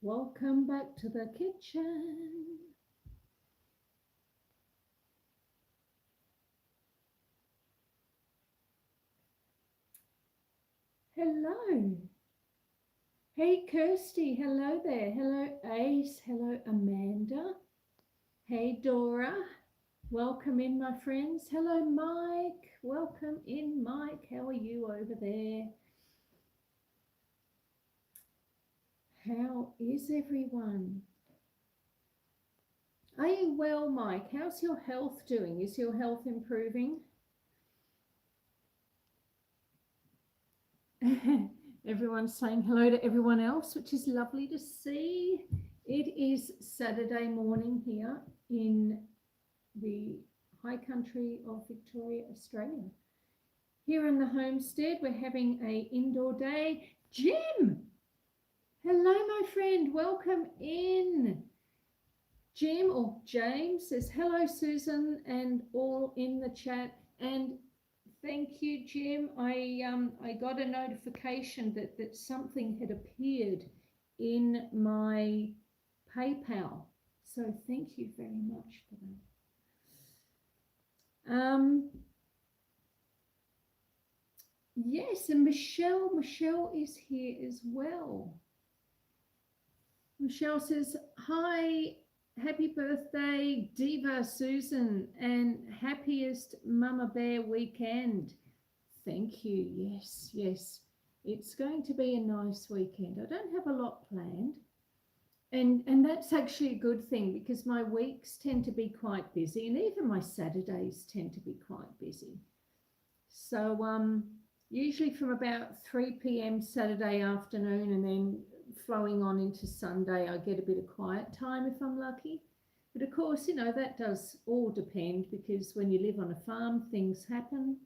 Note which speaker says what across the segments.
Speaker 1: Welcome back to the kitchen. Hello. Hey, Kirsty. Hello there. Hello, Ace. Hello, Amanda. Hey, Dora. Welcome in, my friends. Hello, Mike. Welcome in, Mike. How are you over there? How is everyone? Are you well, Mike? How's your health doing? Is your health improving? Everyone's saying hello to everyone else, which is lovely to see. It is Saturday morning here in the high country of Victoria, Australia. Here in the homestead, we're having a indoor day. Jim! Hello, my friend. Welcome in. Jim or James says, hello, Susan, and all in the chat. And thank you, Jim. I got a notification that something had appeared in my PayPal. So thank you very much for that. Yes, and Michelle is here as well. Michelle says, hi, happy birthday, Diva Susan, and happiest Mama Bear weekend. Thank you. Yes, yes. It's going to be a nice weekend. I don't have a lot planned. And that's actually a good thing because my weeks tend to be quite busy, and even my Saturdays tend to be quite busy. So usually from about 3 p.m. Saturday afternoon and then flowing on into Sunday, I get a bit of quiet time if I'm lucky. But of course, that does all depend because when you live on a farm, things happen.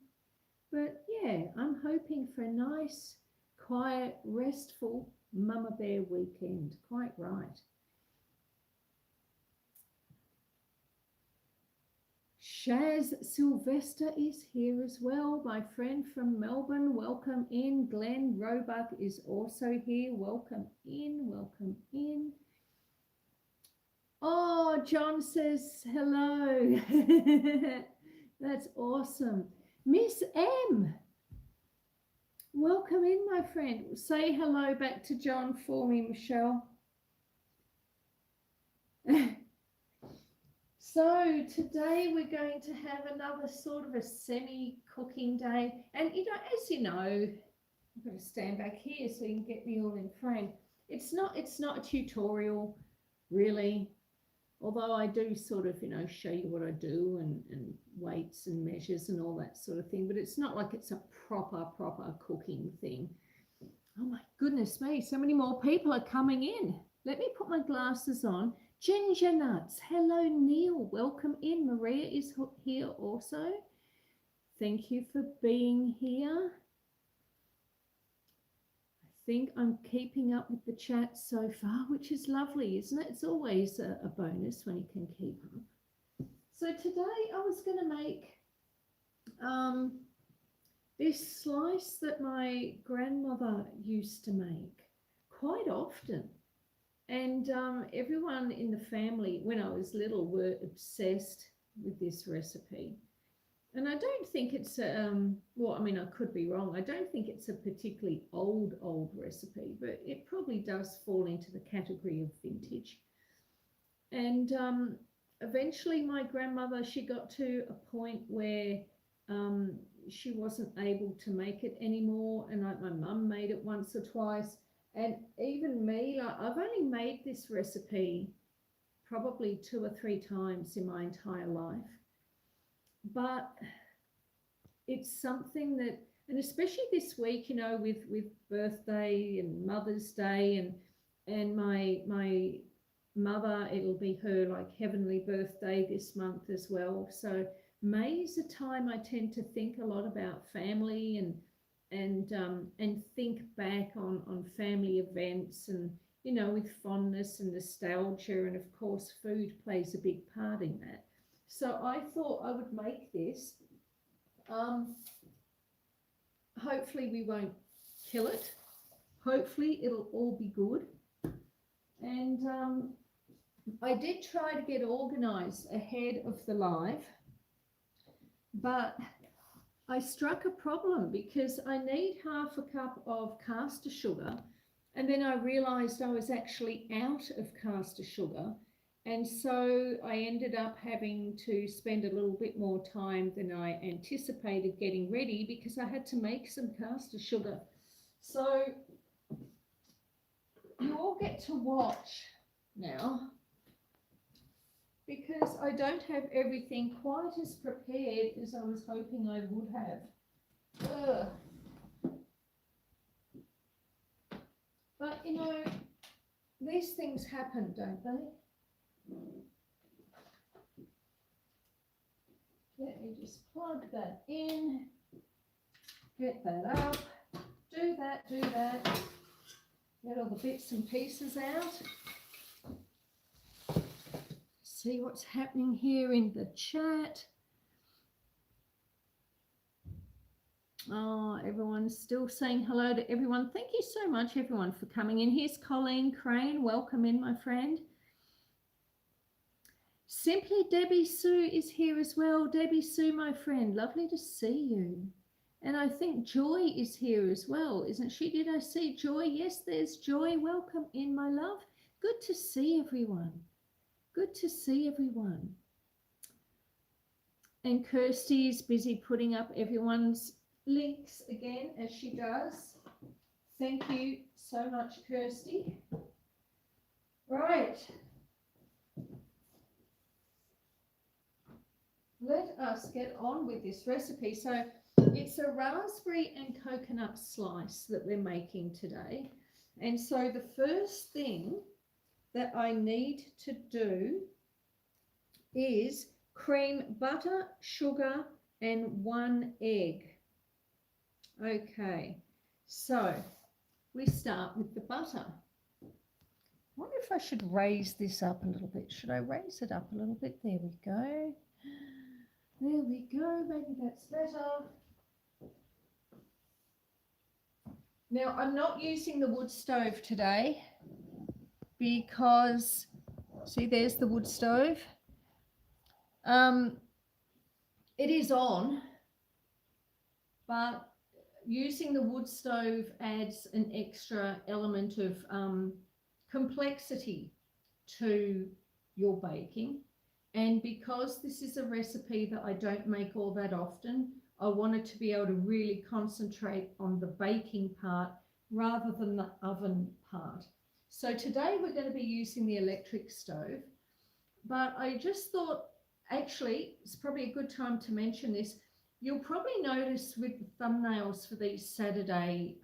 Speaker 1: But yeah, I'm hoping for a nice, quiet, restful Mama Bear weekend. Quite right. Shaz Sylvester is here as well, my friend from Melbourne. Welcome in. Glenn Roebuck is also here. Welcome in, welcome in. Oh, John says hello. That's awesome. Miss M, welcome in, my friend. Say hello back to John for me, Michelle. So today we're going to have another sort of a semi-cooking day. And, as you know, I'm going to stand back here so you can get me all in frame. It's not a tutorial, really, although I do sort of, show you what I do and weights and measures and all that sort of thing. But it's not like it's a proper cooking thing. Oh, my goodness me, so many more people are coming in. Let me put my glasses on. Ginger Nuts. Hello, Neil. Welcome in. Maria is here also. Thank you for being here. I think I'm keeping up with the chat so far, which is lovely, isn't it? It's always a bonus when you can keep up. So today I was going to make this slice that my grandmother used to make quite often. And everyone in the family, when I was little, were obsessed with this recipe. And I don't think it's, I could be wrong. I don't think it's a particularly old recipe, but it probably does fall into the category of vintage. And eventually my grandmother, she got to a point where she wasn't able to make it anymore. And my mum made it once or twice. And even me, I've only made this recipe probably 2 or 3 times in my entire life. But it's something that, and especially this week, with birthday and Mother's Day and my mother, it'll be her heavenly birthday this month as well. So May is a time I tend to think a lot about family and think back on family events and, with fondness and nostalgia. And of course, food plays a big part in that. So I thought I would make this. Hopefully we won't kill it. Hopefully it'll all be good. And I did try to get organised ahead of the live, but I struck a problem because I need half a cup of caster sugar, and then I realised I was actually out of caster sugar, and so I ended up having to spend a little bit more time than I anticipated getting ready because I had to make some caster sugar. So you all get to watch now because I don't have everything quite as prepared as I was hoping I would have. Ugh. But you know, these things happen, don't they? Let me just plug that in, get that up, do that, get all the bits and pieces out. See what's happening here in the chat. Oh, everyone's still saying hello to everyone. Thank you so much, everyone, for coming in. Here's Colleen Crane. Welcome in, my friend. Simply Debbie Sue is here as well. Debbie Sue, my friend, lovely to see you. And I think Joy is here as well, isn't she? Did I see Joy? Yes, there's Joy. Welcome in, my love. Good to see everyone. Good to see everyone. And Kirsty is busy putting up everyone's links again, as she does. Thank you so much, Kirsty. Right. Let us get on with this recipe. So it's a raspberry and coconut slice that we're making today. And so the first thing that I need to do is cream butter, sugar, and 1 egg. Okay, so we start with the butter. I wonder if I should raise this up a little bit. Should I raise it up a little bit? There we go. There we go. Maybe that's better. Now, I'm not using the wood stove today because, see, there's the wood stove. It is on, but using the wood stove adds an extra element of complexity to your baking. And because this is a recipe that I don't make all that often, I wanted to be able to really concentrate on the baking part rather than the oven part. So today we're going to be using the electric stove, but I just thought, actually, it's probably a good time to mention this. You'll probably notice with the thumbnails for these Saturday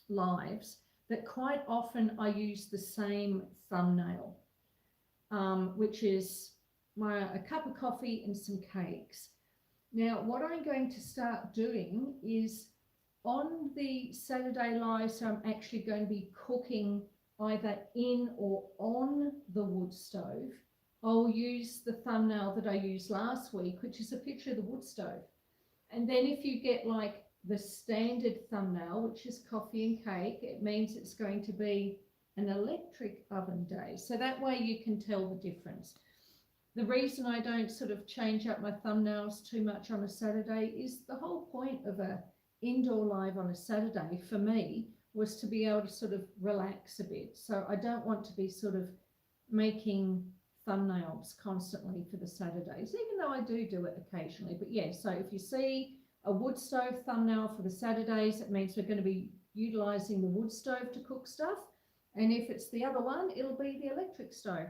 Speaker 1: lives that quite often I use the same thumbnail, which is a cup of coffee and some cakes. Now, what I'm going to start doing is on the Saturday live, so I'm actually going to be cooking either in or on the wood stove. I'll use the thumbnail that I used last week, which is a picture of the wood stove. And then if you get like the standard thumbnail, which is coffee and cake, it means it's going to be an electric oven day. So that way you can tell the difference. The reason I don't sort of change up my thumbnails too much on a Saturday is the whole point of a indoor live on a Saturday for me was to be able to sort of relax a bit. So I don't want to be sort of making thumbnails constantly for the Saturdays, even though I do it occasionally. But yeah, so if you see a wood stove thumbnail for the Saturdays, it means we're going to be utilizing the wood stove to cook stuff. And if it's the other one, it'll be the electric stove.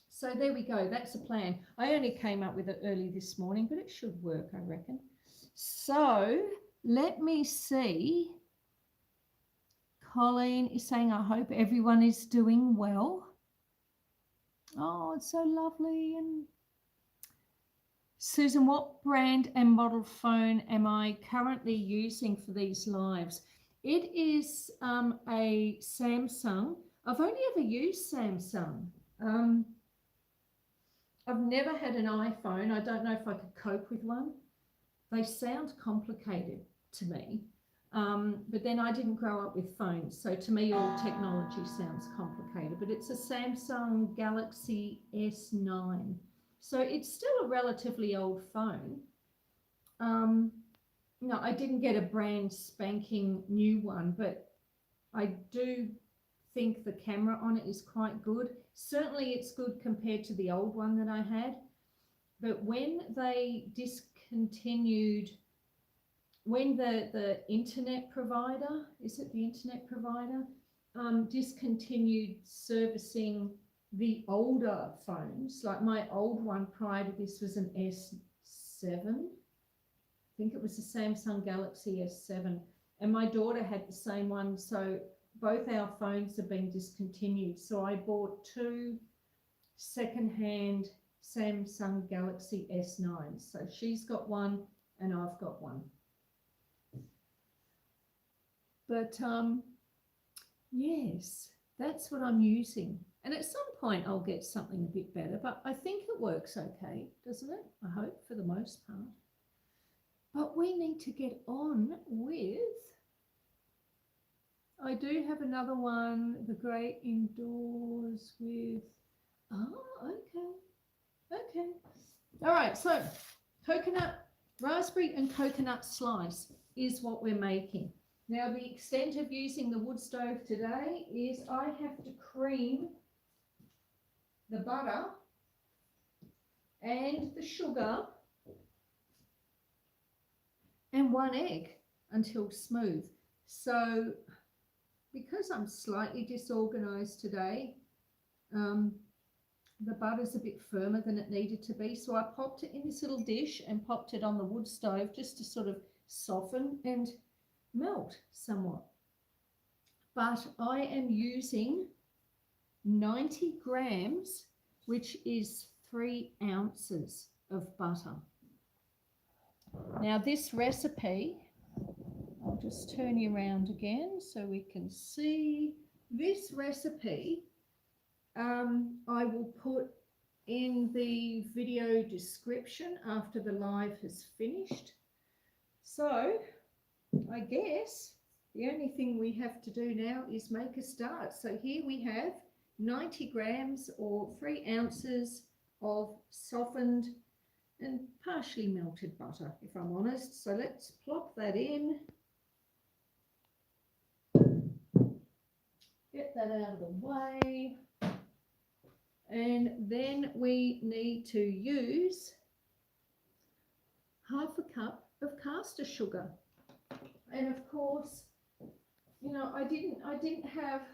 Speaker 1: So there we go. That's the plan. I only came up with it early this morning, but it should work, I reckon. So let me see. Colleen is saying, I hope everyone is doing well. Oh, it's so lovely. And Susan, what brand and model phone am I currently using for these lives? It is a Samsung. I've only ever used Samsung. I've never had an iPhone. I don't know if I could cope with one. They sound complicated to me. But then I didn't grow up with phones, so to me all technology sounds complicated, but it's a Samsung Galaxy S9. So it's still a relatively old phone. No, I didn't get a brand spanking new one, but I do think the camera on it is quite good. Certainly it's good compared to the old one that I had. But when they discontinued, when the internet provider, is it the internet provider, discontinued servicing the older phones, like my old one prior to this was an S7. I think it was the Samsung Galaxy S7. And my daughter had the same one, so both our phones have been discontinued. So I bought two second-hand Samsung Galaxy S9s. So she's got one and I've got one. But yes, that's what I'm using. And at some point I'll get something a bit better, but I think it works okay, doesn't it? I hope, for the most part. But we need to get on with, I do have another one, the Great Indoors with, okay. All right, so coconut, raspberry and coconut slice is what we're making. Now, the extent of using the wood stove today is I have to cream the butter and the sugar and one egg until smooth. So because I'm slightly disorganized today, the butter's a bit firmer than it needed to be. So I popped it in this little dish and popped it on the wood stove just to sort of soften and melt somewhat. But I am using 90 grams, which is 3 ounces of butter. Now this recipe, I'll just turn you around again so we can see. This recipe I will put in the video description after the live has finished. So I guess the only thing we have to do now is make a start. So here we have 90 grams or 3 ounces of softened and partially melted butter, if I'm honest. So let's plop that in. Get that out of the way. And then we need to use half a cup of caster sugar. And of course, you know, I didn't have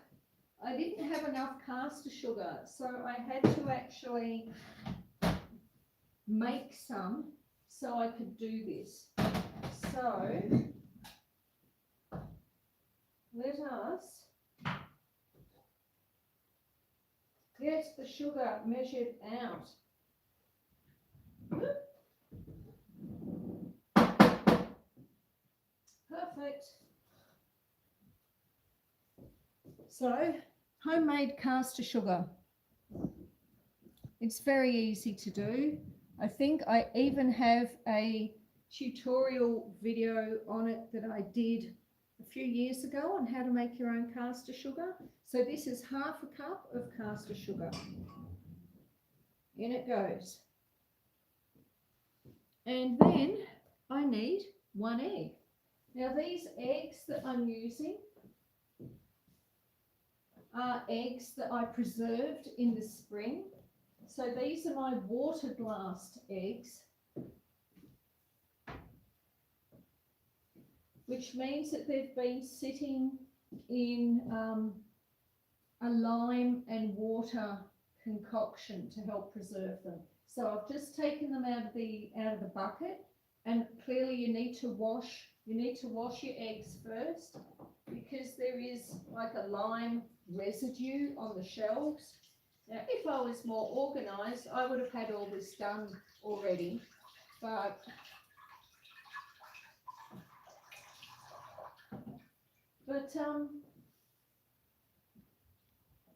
Speaker 1: enough caster sugar, so I had to actually make some so I could do this. So let us get the sugar measured out. Perfect. So, homemade caster sugar. It's very easy to do. I think I even have a tutorial video on it that I did a few years ago on how to make your own caster sugar. So this is half a cup of caster sugar. In it goes. And then I need 1 egg. Now these eggs that I'm using are eggs that I preserved in the spring. So these are my water glassed eggs, which means that they've been sitting in a lime and water concoction to help preserve them. So I've just taken them out of the bucket, and clearly you need to wash your eggs first, because there is like a lime residue on the shelves. Now, if I was more organised, I would have had all this done already, but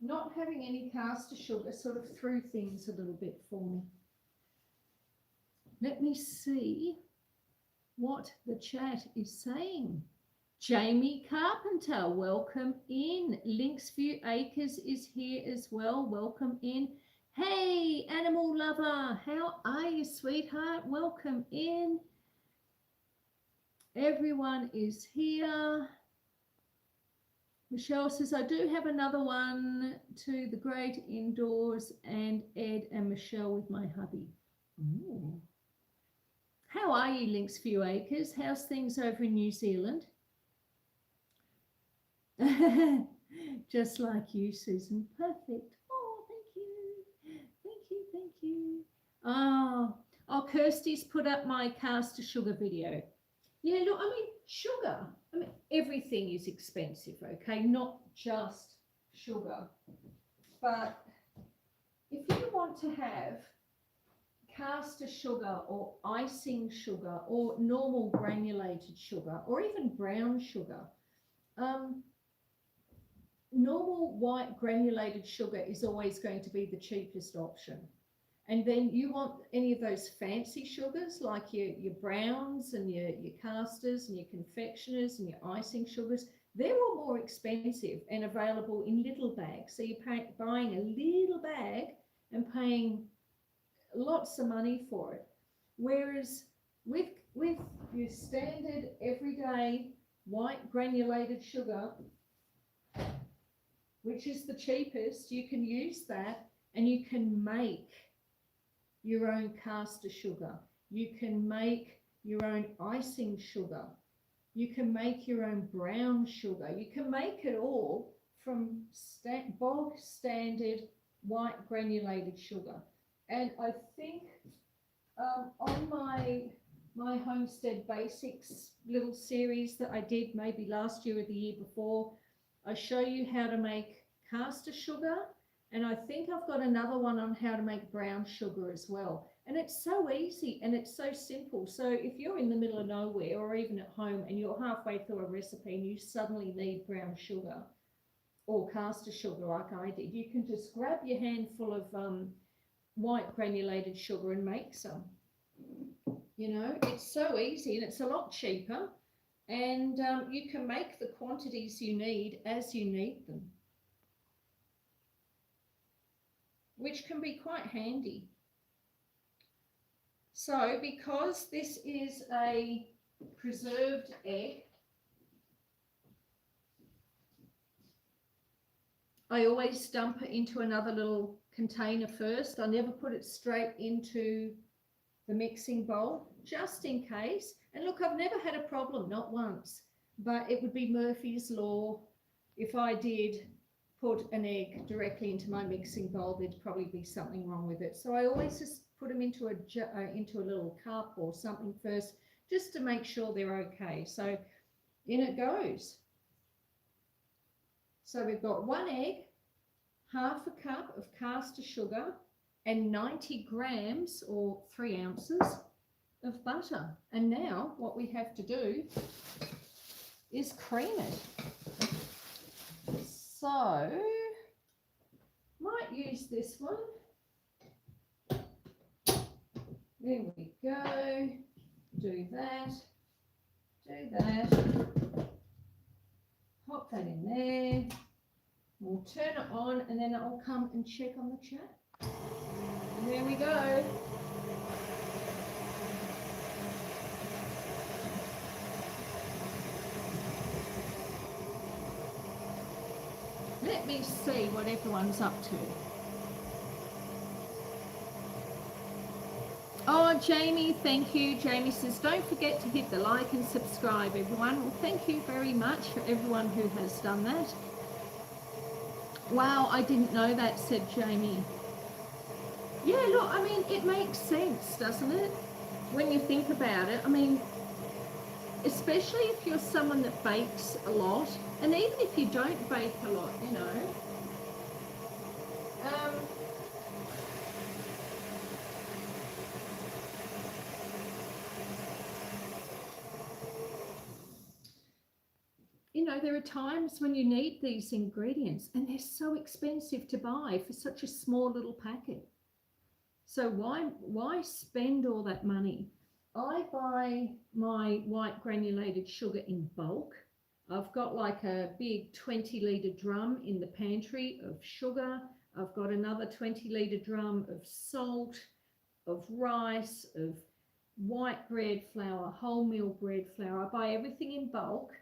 Speaker 1: not having any caster sugar sort of threw things a little bit for me. Let me see what the chat is saying. Jamie Carpenter, welcome in. Linksview Acres is here as well. Welcome in. Hey, animal lover, how are you, sweetheart? Welcome in. Everyone is here. Michelle says, I do have another one to the great indoors and Ed and Michelle with my hubby. Ooh. How are you, Linksview Acres? How's things over in New Zealand? Just like you, Susan. Perfect. Oh, thank you. Thank you, thank you. Oh, Kirsty's put up my caster sugar video. Yeah, look, I mean, sugar. I mean, everything is expensive, okay? Not just sugar. But if you want to have caster sugar or icing sugar or normal granulated sugar or even brown sugar, normal white granulated sugar is always going to be the cheapest option. And then you want any of those fancy sugars like your browns and your casters and your confectioners and your icing sugars, they're all more expensive and available in little bags. So you're buying a little bag and paying lots of money for it. Whereas with your standard everyday white granulated sugar, which is the cheapest, you can use that and you can make your own caster sugar. You can make your own icing sugar. You can make your own brown sugar. You can make it all from bog standard white granulated sugar. And I think on my Homestead Basics little series that I did maybe last year or the year before, I show you how to make caster sugar, and I think I've got another one on how to make brown sugar as well. And it's so easy and it's so simple. So if you're in the middle of nowhere or even at home and you're halfway through a recipe and you suddenly need brown sugar or caster sugar like I did, you can just grab your handful of white granulated sugar and make some. You know, it's so easy and it's a lot cheaper. And you can make the quantities you need as you need them, which can be quite handy. So because this is a preserved egg, I always dump it into another little container first. I never put it straight into the mixing bowl, just in case. And look, I've never had a problem, not once, but it would be Murphy's Law. If I did put an egg directly into my mixing bowl, there'd probably be something wrong with it. So I always just put them into a little cup or something first, just to make sure they're okay. So in it goes. So we've got 1 egg, half a cup of caster sugar, and 90 grams or 3 ounces of butter. And now what we have to do is cream it. So might use this one. There we go. Do that. Do that. Pop that in there. We'll turn it on and then I'll come and check on the chat. And there we go. Let me see what everyone's up to. Oh, Jamie, thank you. Jamie says, don't forget to hit the like and subscribe, everyone. Well, thank you very much for everyone who has done that. Wow, I didn't know that, said Jamie. Yeah, look, I mean, it makes sense, doesn't it? When you think about it, I mean, especially if you're someone that bakes a lot, and even if you don't bake a lot, you know, there are times when you need these ingredients and they're so expensive to buy for such a small little packet. So why spend all that money? I buy my white granulated sugar in bulk, I've got like a big 20-litre drum in the pantry of sugar. I've got another 20-litre drum of salt, of rice, of white bread flour, wholemeal bread flour. I buy everything in bulk.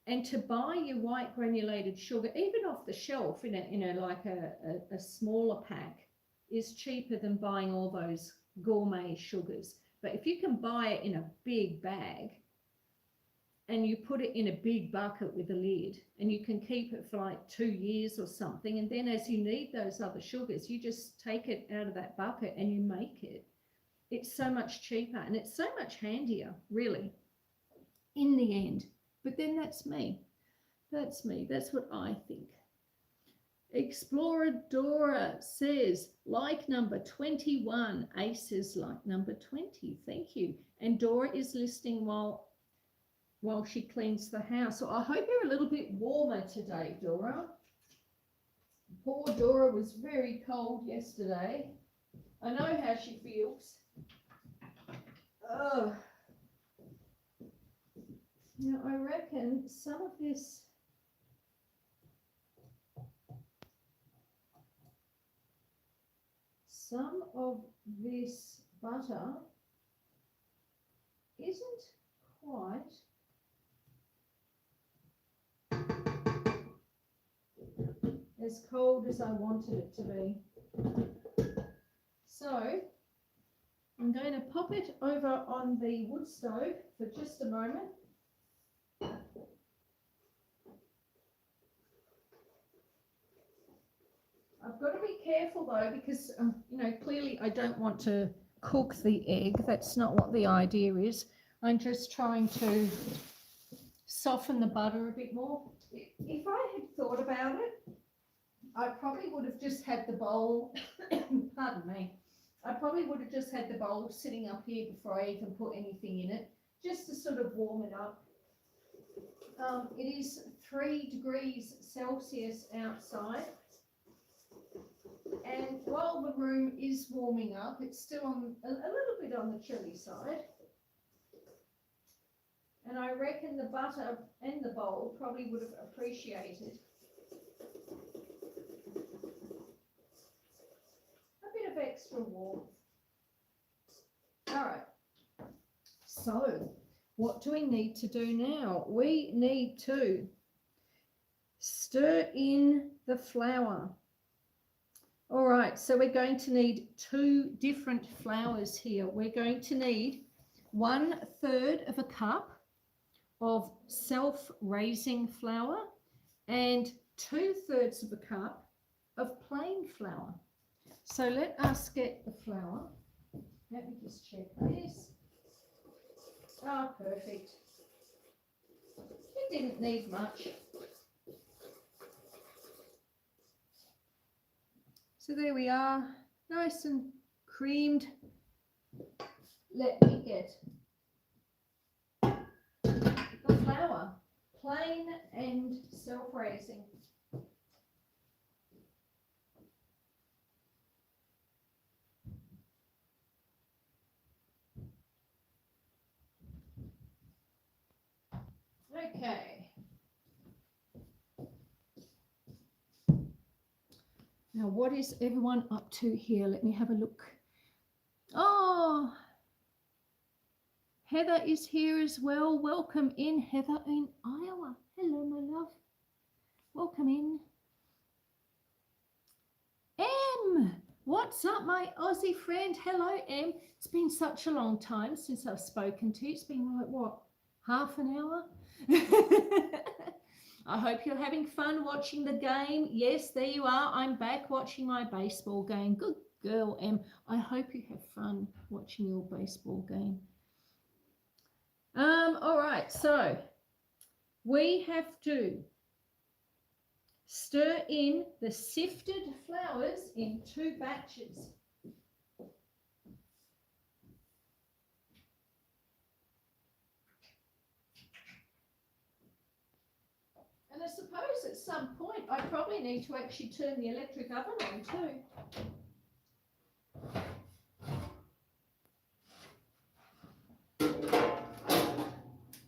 Speaker 1: And to buy your white granulated sugar, even off the shelf in a smaller pack, is cheaper than buying all those gourmet sugars. But if you can buy it in a big bag and you put it in a big bucket with a lid, and you can keep it for like 2 years or something, and then as you need those other sugars, you just take it out of that bucket and you make it. It's so much cheaper and it's so much handier, really, in the end. But then that's me. That's me. That's what I think. Explorer Dora says, like number 21. Ace says, like number 20. Thank you. And Dora is listening while she cleans the house. So I hope you're a little bit warmer today, Dora. Poor Dora was very cold yesterday. I know how she feels. Oh. Now I reckon some of this butter isn't quite as cold as I wanted it to be. So I'm going to pop it over on the wood stove for just a moment. I've got to be careful though, because clearly I don't want to cook the egg. That's not what the idea is. I'm just trying to soften the butter a bit more. If I had thought about it, I probably would have just had the bowl, pardon me, I probably would have just had the bowl sitting up here before I even put anything in it, just to sort of warm it up. It is 3 degrees Celsius outside. And while the room is warming up, it's still on a little bit on the chilly side. And I reckon the butter and the bowl probably would have appreciated a bit of extra warmth. All right. So what do we need to do now? We need to stir in the flour. All right, so we're going to need 2 different flours here. We're going to need 1/3 of a cup of self-raising flour and 2/3 of a cup of plain flour. So let us get the flour. Let me just check this. Oh, perfect. It didn't need much. So there we are, nice and creamed. Let me get the flour, plain and self-raising. Okay. Now, what is everyone up to here? Let me have a look. Oh, Heather is here as well. Welcome in, Heather in Iowa. Hello, my love. Welcome in. Em, what's up, my Aussie friend? Hello, Em. It's been such a long time since I've spoken to you. It's been like, what, half an hour? I hope you're having fun watching the game. Yes, there you are. I'm back watching my baseball game. Good girl, Em. I hope you have fun watching your baseball game. All right, so we have to stir in the sifted flours in 2 batches. And I suppose at some point I probably need to actually turn the electric oven on too.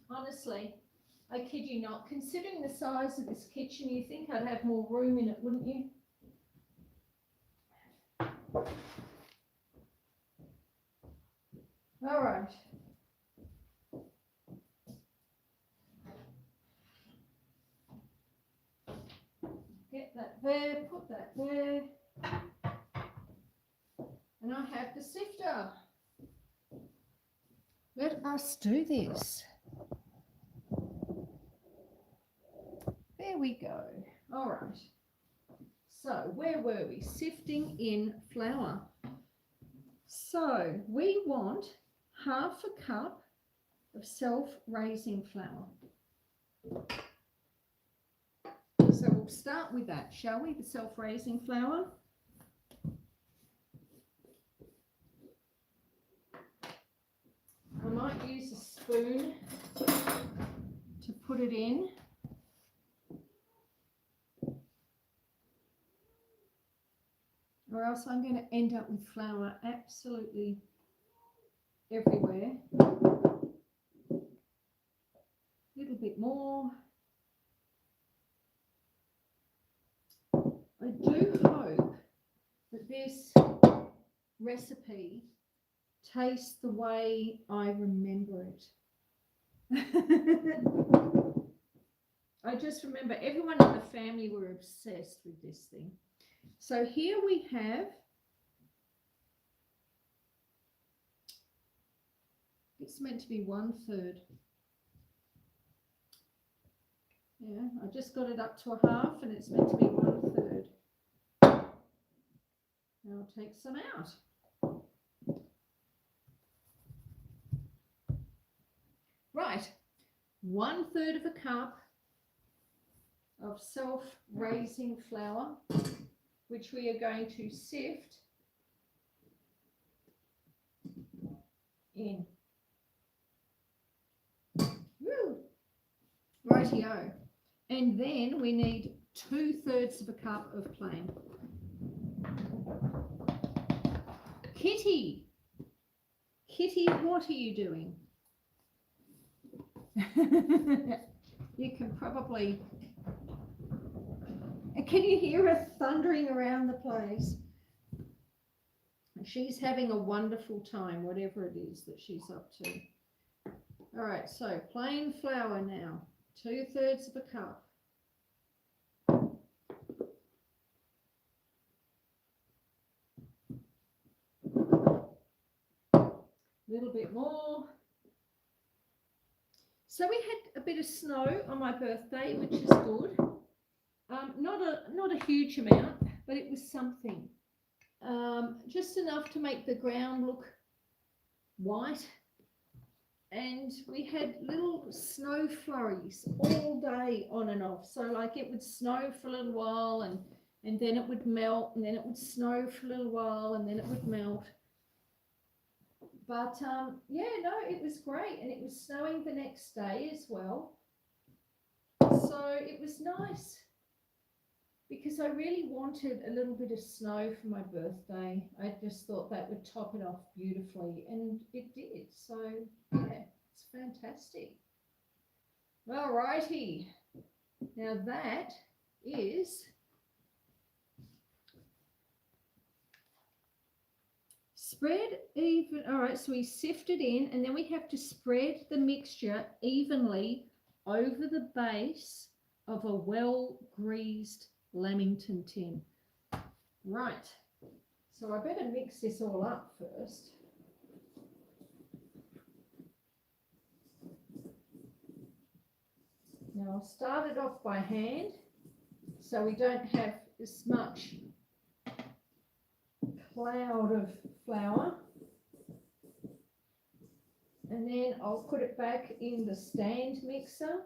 Speaker 1: Honestly, I kid you not, considering the size of this kitchen, you think I'd have more room in it, wouldn't you? All right. Get that there, put that there. And I have the sifter. Let us do this. There we go. All right. So where were we? Sifting in flour. So we want half a cup of self-raising flour. So we'll start with that, shall we? The self-raising flour. I might use a spoon to put it in. Or else I'm going to end up with flour absolutely everywhere. A little bit more. I do hope that this recipe tastes the way I remember it. I just remember everyone in the family were obsessed with this thing. So here we have it's meant to be 1/3. Yeah, I just got it up to a half and it's meant to be 1/3. Now I'll take some out. Right, 1/3 of a cup of self-raising flour, which we are going to sift in. Woo! Rightio. And then we need 2/3 of a cup of plain. Kitty, what are you doing? You can probably, can you hear her thundering around the place? She's having a wonderful time, whatever it is that she's up to. All right, so plain flour now, 2/3 of a cup. A little bit more. So we had a bit of snow on my birthday, which is good. Not a huge amount, but it was something. Just enough to make the ground look white. And we had little snow flurries all day on and off. So like it would snow for a little while and then it would melt, and then it would snow for a little while and then it would melt. But yeah, no, it was great. And it was snowing the next day as well. So it was nice because I really wanted a little bit of snow for my birthday. I just thought that would top it off beautifully, and it did. So yeah, it's fantastic. All righty. Now that is spread even. All right, so we sift it in, and then we have to spread the mixture evenly over the base of a well-greased Lamington tin. Right, so I better mix this all up first. Now I'll start it off by hand so we don't have as much cloud of flour, and then I'll put it back in the stand mixer.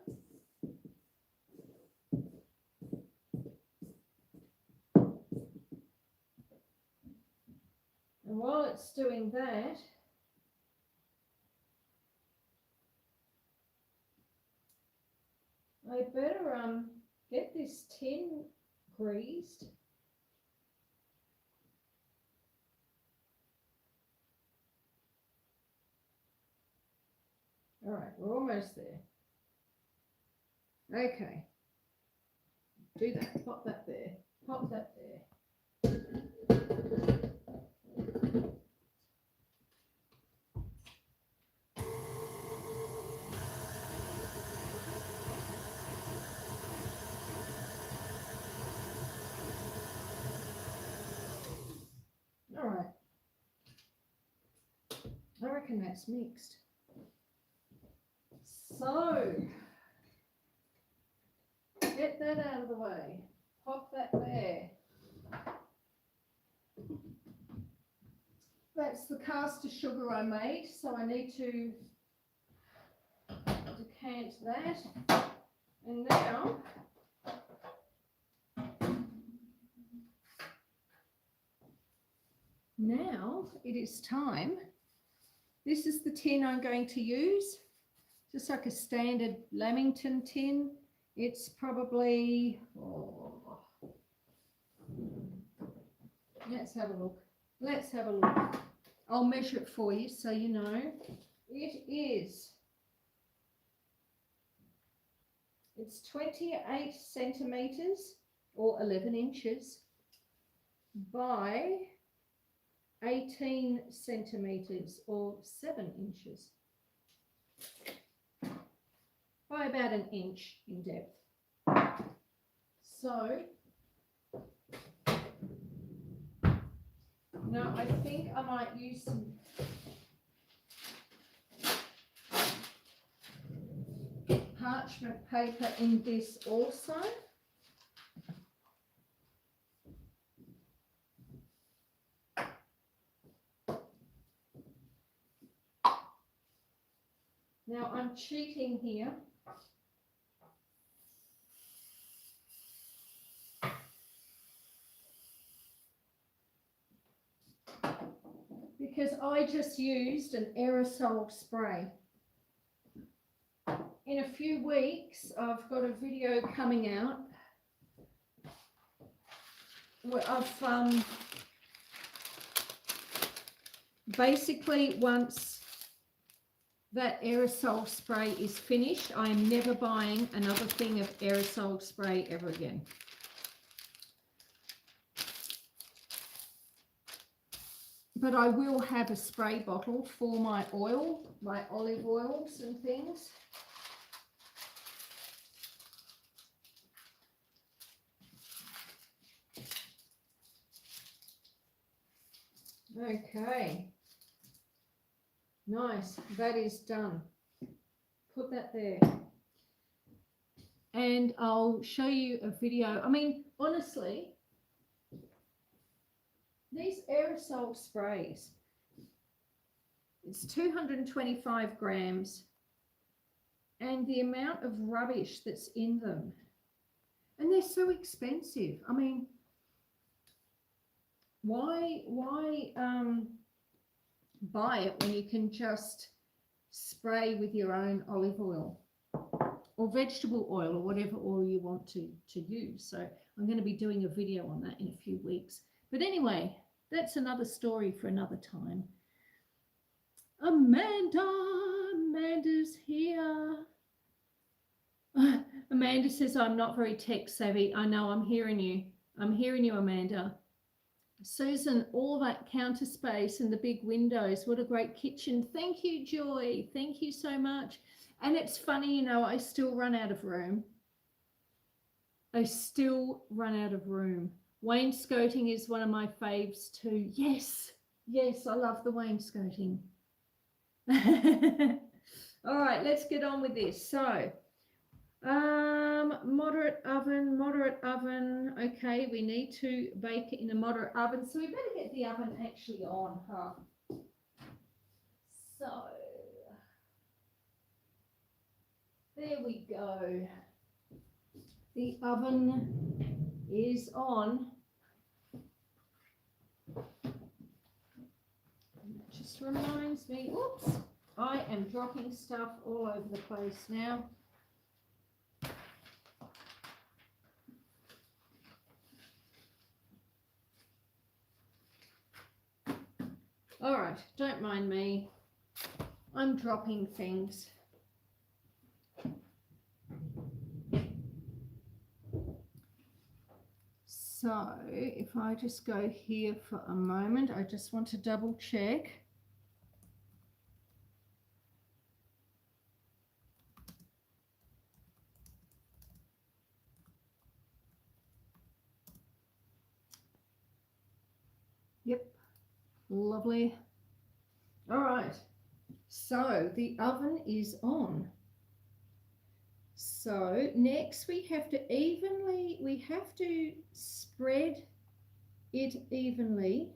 Speaker 1: And while it's doing that, I better get this tin greased. All right, we're almost there. Okay. Do that. Pop that there. Pop that there. All right. I reckon that's mixed. So, get that out of the way. Pop that there. That's the caster sugar I made, so I need to decant that. And now it is time. This is the tin I'm going to use, just like a standard Lamington tin. It's probably, let's have a look. Let's have a look. I'll measure it for you so you know. It's 28 centimeters or 11 inches by 18 centimeters or 7 inches by about an inch in depth. So now I think I might use some parchment paper in this also. Now I'm cheating here. Because I just used an aerosol spray. In a few weeks, I've got a video coming out where I've basically, once that aerosol spray is finished, I am never buying another thing of aerosol spray ever again. But I will have a spray bottle for my oil, my olive oils and things. Okay. Nice. That is done. Put that there. And I'll show you a video. I mean, honestly, these aerosol sprays, it's 225 grams, and the amount of rubbish that's in them, and they're so expensive. I mean, why buy it when you can just spray with your own olive oil or vegetable oil or whatever oil you want to use? So I'm going to be doing a video on that in a few weeks. But anyway, that's another story for another time. Amanda's here. Amanda says, I'm not very tech savvy. I know, I'm hearing you. I'm hearing you, Amanda. Susan, all that counter space and the big windows. What a great kitchen. Thank you, Joy. Thank you so much. And it's funny, you know, I still run out of room. I still run out of room. Wainscoting is one of my faves too. Yes, yes, I love the wainscoting. All right, let's get on with this. So, moderate oven. Okay, we need to bake it in a moderate oven. So we better get the oven actually on, huh? So, there we go. The oven is on. That just reminds me, oops, I am dropping stuff all over the place now. All right, don't mind me. I'm dropping things. So if I just go here for a moment, I just want to double check. Yep, lovely. All right, so the oven is on. So next we have to spread it evenly.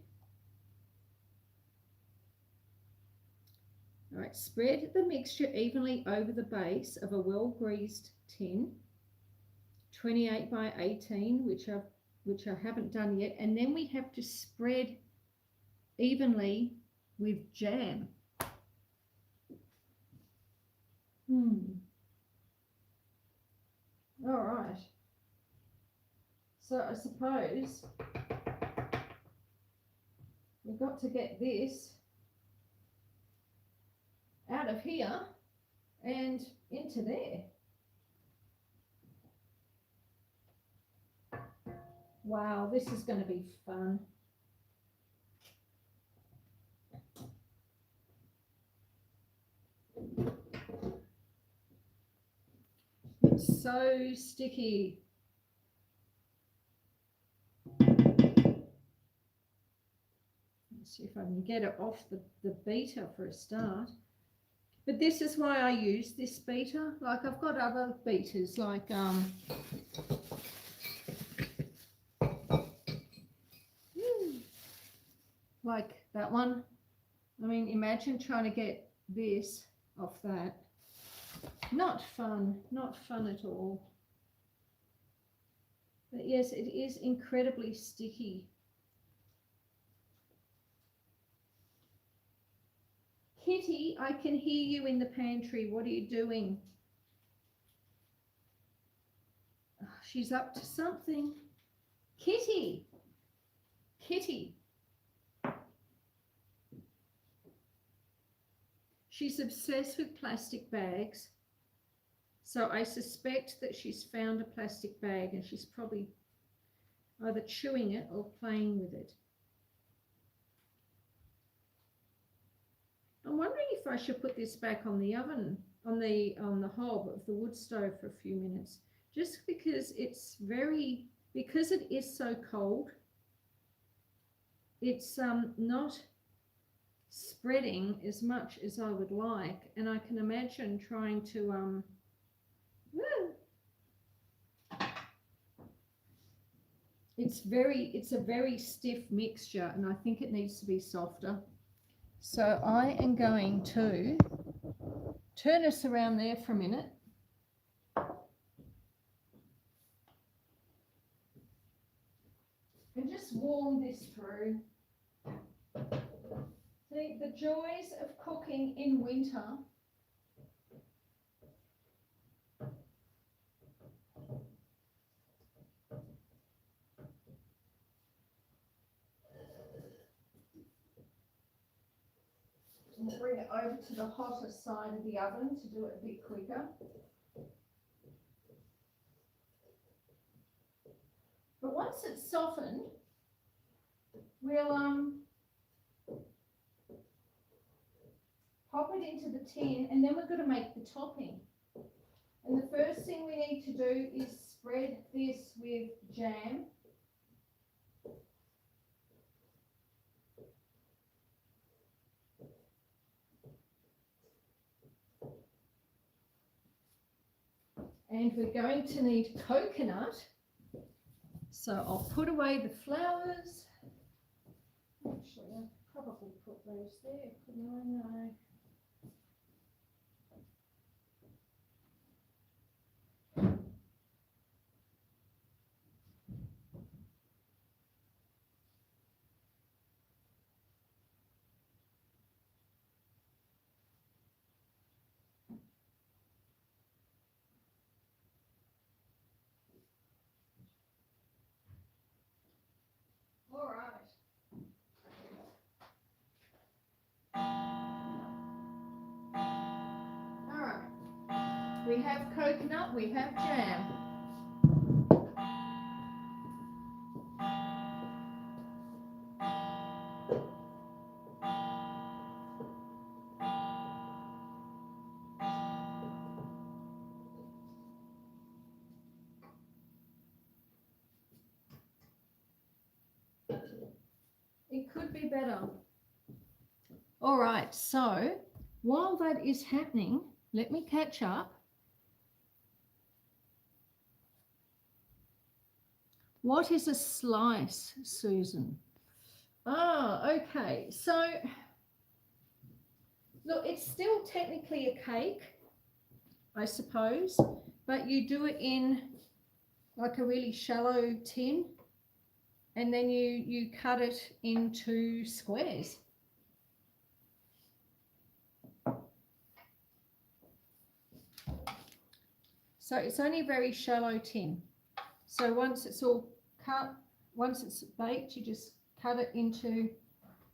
Speaker 1: All right, spread the mixture evenly over the base of a well-greased tin, 28 by 18, which I haven't done yet, and then we have to spread evenly with jam. All right. So I suppose we've got to get this out of here and into there. Wow, this is going to be fun. It's so sticky. Let's see if I can get it off the beater for a start. But this is why I use this beater. Like I've got other beaters like that one. I mean, imagine trying to get this off that. Not fun at all. But yes, it is incredibly sticky. Kitty, I can hear you in the pantry. What are you doing? Oh, she's up to something. Kitty. She's obsessed with plastic bags. So I suspect that she's found a plastic bag and she's probably either chewing it or playing with it. I'm wondering if I should put this back on the oven, on the hob of the wood stove for a few minutes, just because because it is so cold, it's not spreading as much as I would like, and I can imagine trying to it's a very stiff mixture, and I think it needs to be softer. So I am going to turn us around there for a minute. And just warm this through. See, the joys of cooking in winter. We'll bring it over to the hotter side of the oven to do it a bit quicker. But once it's softened, we'll pop it into the tin, and then we're going to make the topping. And the first thing we need to do is spread this with jam. And we're going to need coconut. So I'll put away the flowers. Actually, I'll probably put those there, couldn't I? No. All right. All right. We have coconut, we have jam. could be better. All right, so while that is happening, let me catch up. What is a slice, Susan? Ah, okay. So, look, it's still technically a cake, I suppose, but you do it in like a really shallow tin, and then you cut it into squares. So it's only a very shallow tin. So once it's all cut, once it's baked, you just cut it into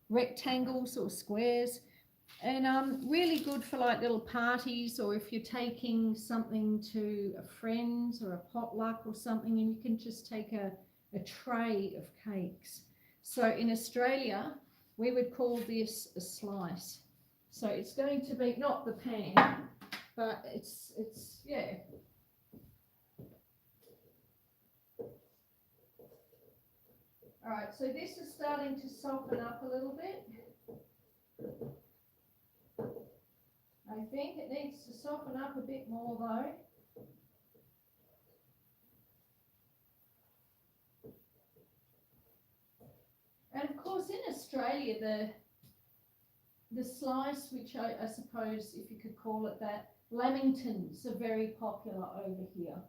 Speaker 1: rectangles or squares. And really good for like little parties, or if you're taking something to a friend's or a potluck or something, and you can just take a tray of cakes. So in Australia, we would call this a slice. So it's going to be not the pan, but it's yeah. All right, so this is starting to soften up a little bit. I think it needs to soften up a bit more though. And of course in Australia, the slice, which I suppose if you could call it that, lamingtons are very popular over here.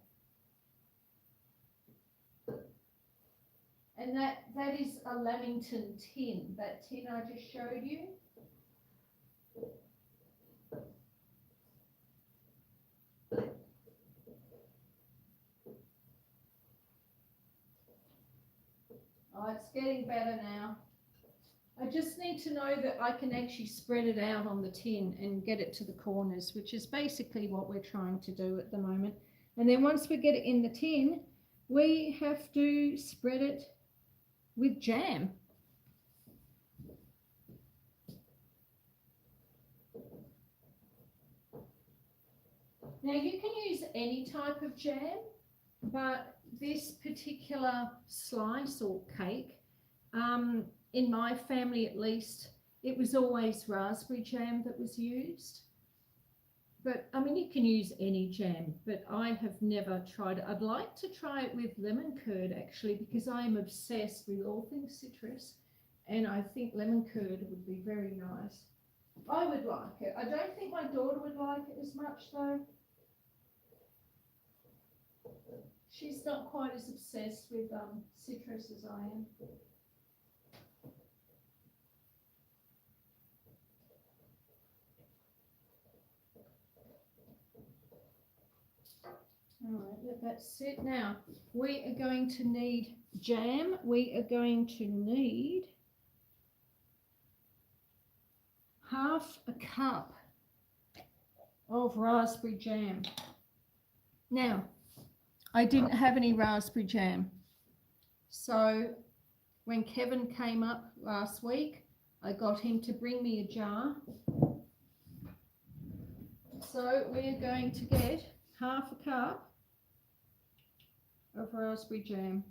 Speaker 1: And that is a lamington tin, that tin I just showed you. Oh, it's getting better now. I just need to know that I can actually spread it out on the tin and get it to the corners, which is basically what we're trying to do at the moment. And then once we get it in the tin, we have to spread it with jam. Now you can use any type of jam, but this particular slice or cake, in my family at least, it was always raspberry jam that was used. But I mean, you can use any jam, but I have never tried it. I'd like to try it with lemon curd actually, because I am obsessed with all things citrus, and I think lemon curd would be very nice. I would like it. I don't think my daughter would like it as much though. She's not quite as obsessed with citrus as I am. All right, let that sit. Now, we are going to need jam. We are going to need half a cup of raspberry jam. Now, I didn't have any raspberry jam. So when Kevin came up last week, I got him to bring me a jar. So we're going to get half a cup of raspberry jam.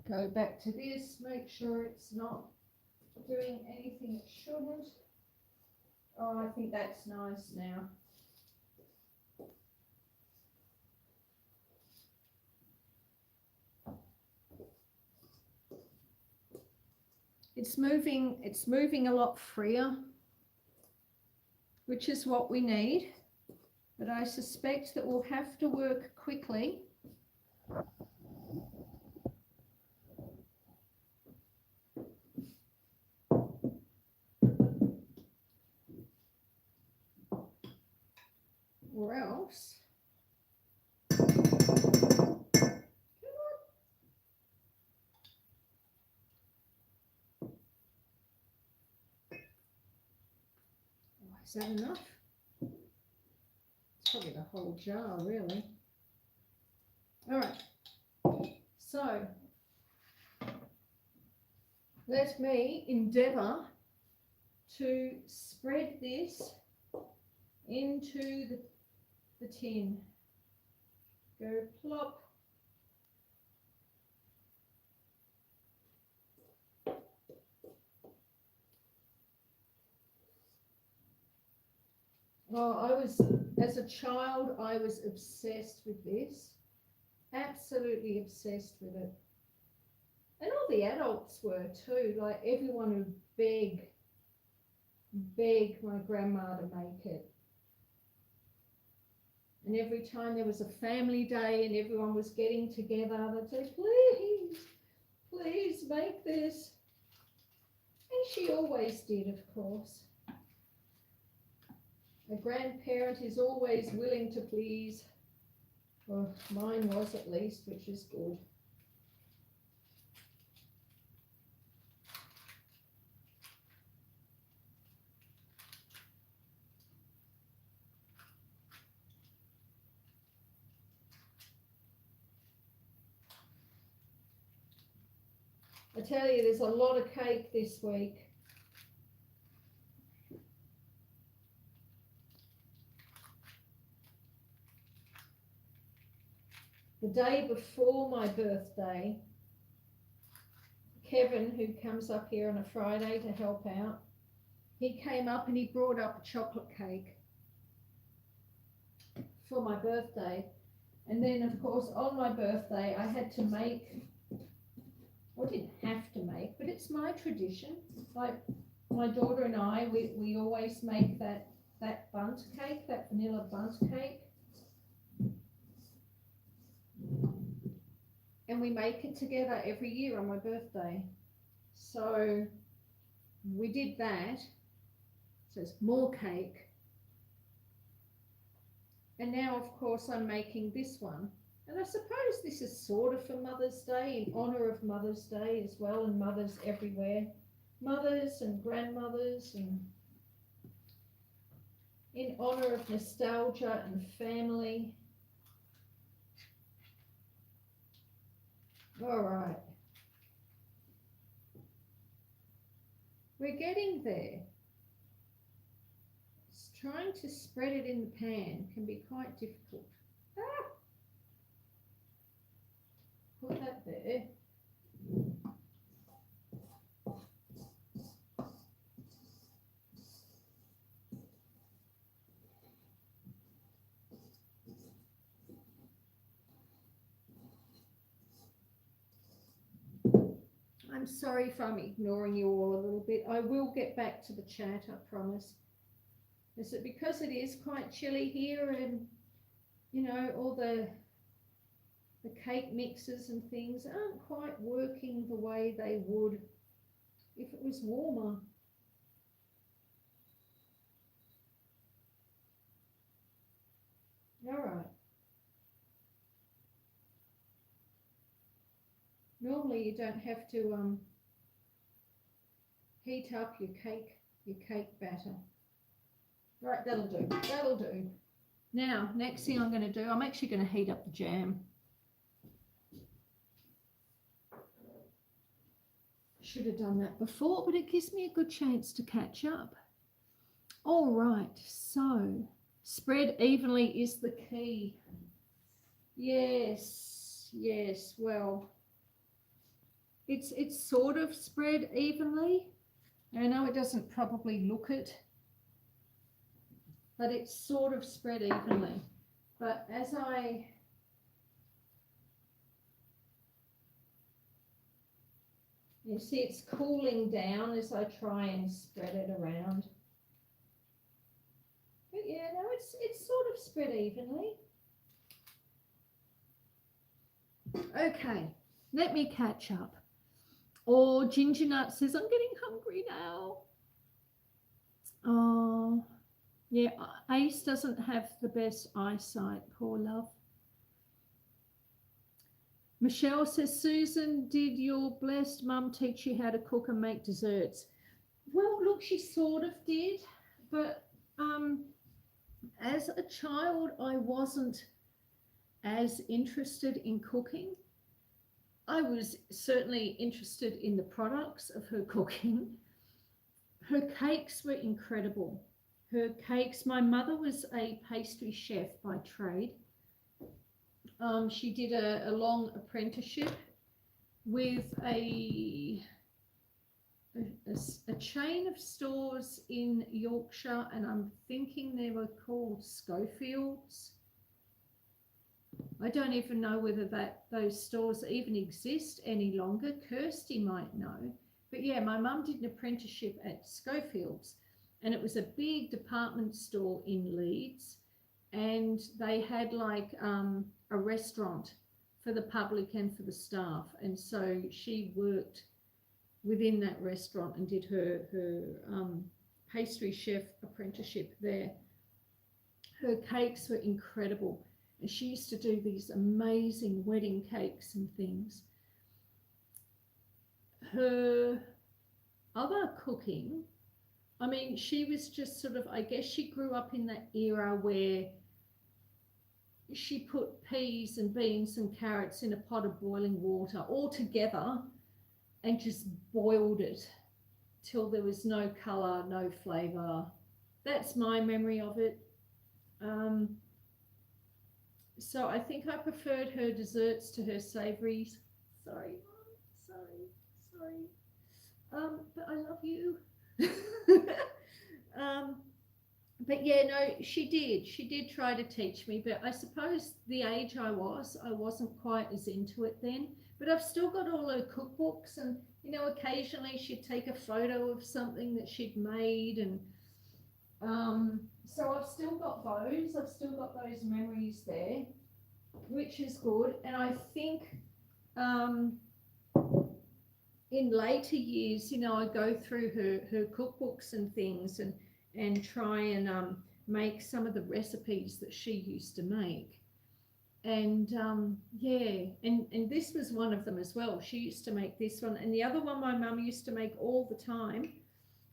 Speaker 1: Go back to this, make sure it's not doing anything it shouldn't. Oh, I think that's nice now. It's moving a lot freer, which is what we need. But I suspect that we'll have to work quickly. Or else. Is that enough? It's probably the whole jar, really. All right. So let me endeavour to spread this into the tin. Go plop. Oh, as a child, I was obsessed with this. Absolutely obsessed with it. And all the adults were too. Like everyone would beg my grandma to make it. And every time there was a family day and everyone was getting together, they'd say, please, please make this. And she always did, of course. A grandparent is always willing to please. Well, mine was at least, which is good. I tell you, there's a lot of cake this week. The day before my birthday, Kevin, who comes up here on a Friday to help out, he came up and he brought up a chocolate cake for my birthday. And then, of course, on my birthday, I had to make, well, I didn't have to make, but it's my tradition. Like my daughter and I, we always make that bundt cake, that vanilla bundt cake. And we make it together every year on my birthday. So we did that. So it's more cake. And now, of course, I'm making this one. And I suppose this is sort of for Mother's Day, in honour of Mother's Day as well, and mothers everywhere. Mothers and grandmothers, and in honour of nostalgia and family. All right. We're getting there. Trying to spread it in the pan can be quite difficult. Ah! Put that there. I'm sorry if I'm ignoring you all a little bit. I will get back to the chat, I promise. Is it because it is quite chilly here, and you know, all the cake mixes and things aren't quite working the way they would if it was warmer. All right. Normally you don't have to heat up your cake batter. Right, that'll do. That'll do. Now, next thing I'm going to do, I'm actually going to heat up the jam. Should have done that before, but it gives me a good chance to catch up. All right, so spread evenly is the key. Yes, yes, well, it's sort of spread evenly. I know it doesn't probably look it, but it's sort of spread evenly. But as you see, it's cooling down as I try and spread it around. But yeah, no, it's sort of spread evenly. Okay, let me catch up. Oh, Ginger Nut says, I'm getting hungry now. Oh, yeah, Ace doesn't have the best eyesight, poor love. Michelle says, Susan, did your blessed mum teach you how to cook and make desserts? Well, look, she sort of did, but as a child, I wasn't as interested in cooking. I was certainly interested in the products of her cooking. Her cakes were incredible. Her cakes, my mother was a pastry chef by trade. She did a long apprenticeship with a chain of stores in Yorkshire, and I'm thinking they were called Schofield's. I don't even know whether those stores even exist any longer. Kirsty might know. But yeah, my mum did an apprenticeship at Schofield's, and it was a big department store in Leeds, and they had like a restaurant for the public and for the staff, and so she worked within that restaurant and did her pastry chef apprenticeship there. Her cakes were incredible, and she used to do these amazing wedding cakes and things. Her other cooking, I mean, she was just sort of, I guess she grew up in that era where she put peas and beans and carrots in a pot of boiling water all together and just boiled it till there was no colour, no flavour. That's my memory of it. So I think I preferred her desserts to her savouries. Sorry, Mum. Sorry. But I love you. But yeah, no, she did try to teach me, but I suppose the age I wasn't quite as into it then. But I've still got all her cookbooks, and you know, occasionally she'd take a photo of something that she'd made, and so I've still got those memories there, which is good. And I think in later years, you know, I go through her cookbooks and things, and try and make some of the recipes that she used to make. And yeah, and this was one of them as well. She used to make this one, and the other one my mum used to make all the time,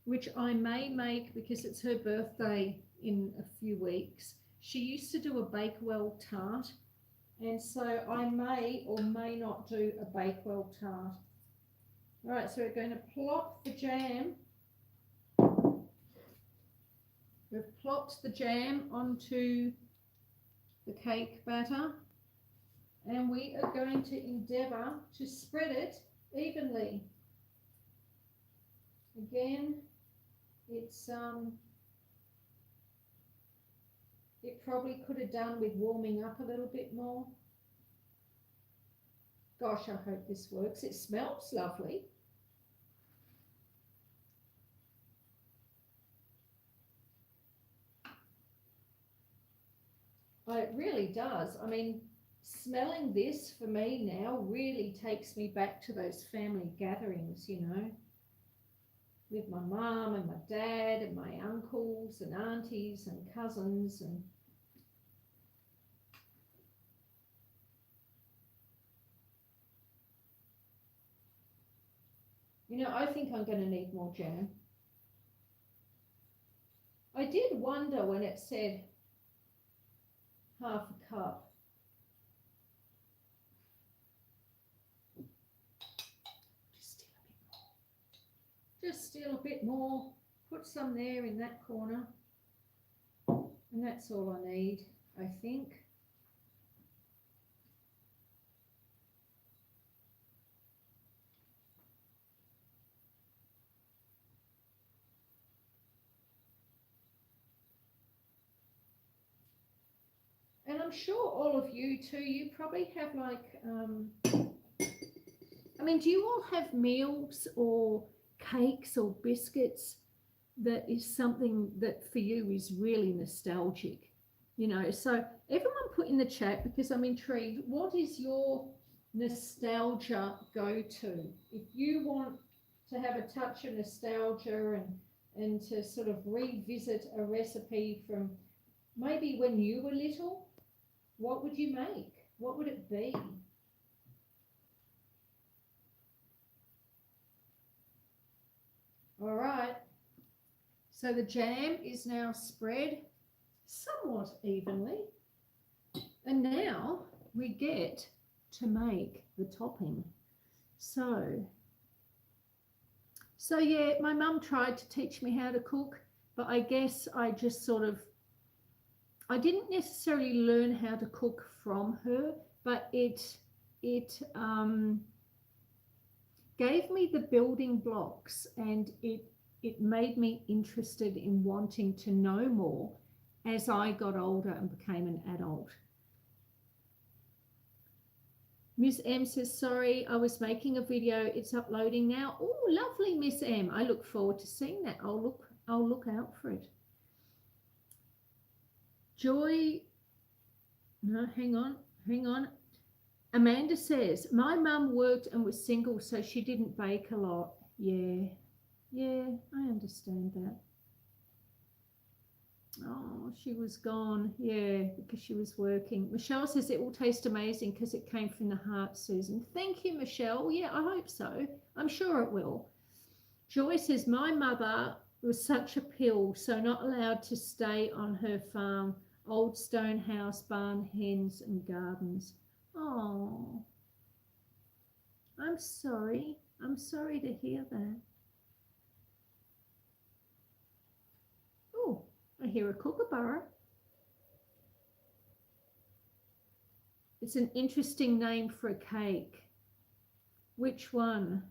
Speaker 1: which I may make because it's her birthday in a few weeks. She used to do a Bakewell tart, and so I may or may not do a Bakewell tart. All right, so we're going to plop the jam. We've plopped the jam onto the cake batter, and we are going to endeavour to spread it evenly. Again, it's it probably could have done with warming up a little bit more. Gosh, I hope this works. It smells lovely. It really does. I mean, smelling this for me now really takes me back to those family gatherings, you know, with my mum and my dad and my uncles and aunties and cousins. And you know, I think I'm going to need more jam. I did wonder when it said half a cup. Just steal a bit more. Put some there in that corner. And that's all I need, I think. And I'm sure all of you too, you probably have like, I mean, do you all have meals or cakes or biscuits that is something that for you is really nostalgic? You know, so everyone put in the chat, because I'm intrigued, what is your nostalgia go-to? If you want to have a touch of nostalgia and to sort of revisit a recipe from maybe when you were little, what would you make? What would it be? All right. So the jam is now spread somewhat evenly. And now we get to make the topping. So yeah, my mum tried to teach me how to cook, but I guess I just sort of, I didn't necessarily learn how to cook from her, but it gave me the building blocks, and it made me interested in wanting to know more as I got older and became an adult. Miss M says, sorry, I was making a video. It's uploading now. Oh, lovely, Miss M. I look forward to seeing that. I'll look out for it. Joy, no, hang on. Amanda says, my mum worked and was single, so she didn't bake a lot. Yeah, I understand that. Oh, she was gone. Yeah, because she was working. Michelle says it will taste amazing because it came from the heart, Susan. Thank you, Michelle. Yeah, I hope so. I'm sure it will. Joy says, my mother was such a pill, so not allowed to stay on her farm. Old stone house, barn, hens and gardens. Oh, I'm sorry. I'm sorry to hear that. Oh, I hear a kookaburra. It's an interesting name for a cake. Which one?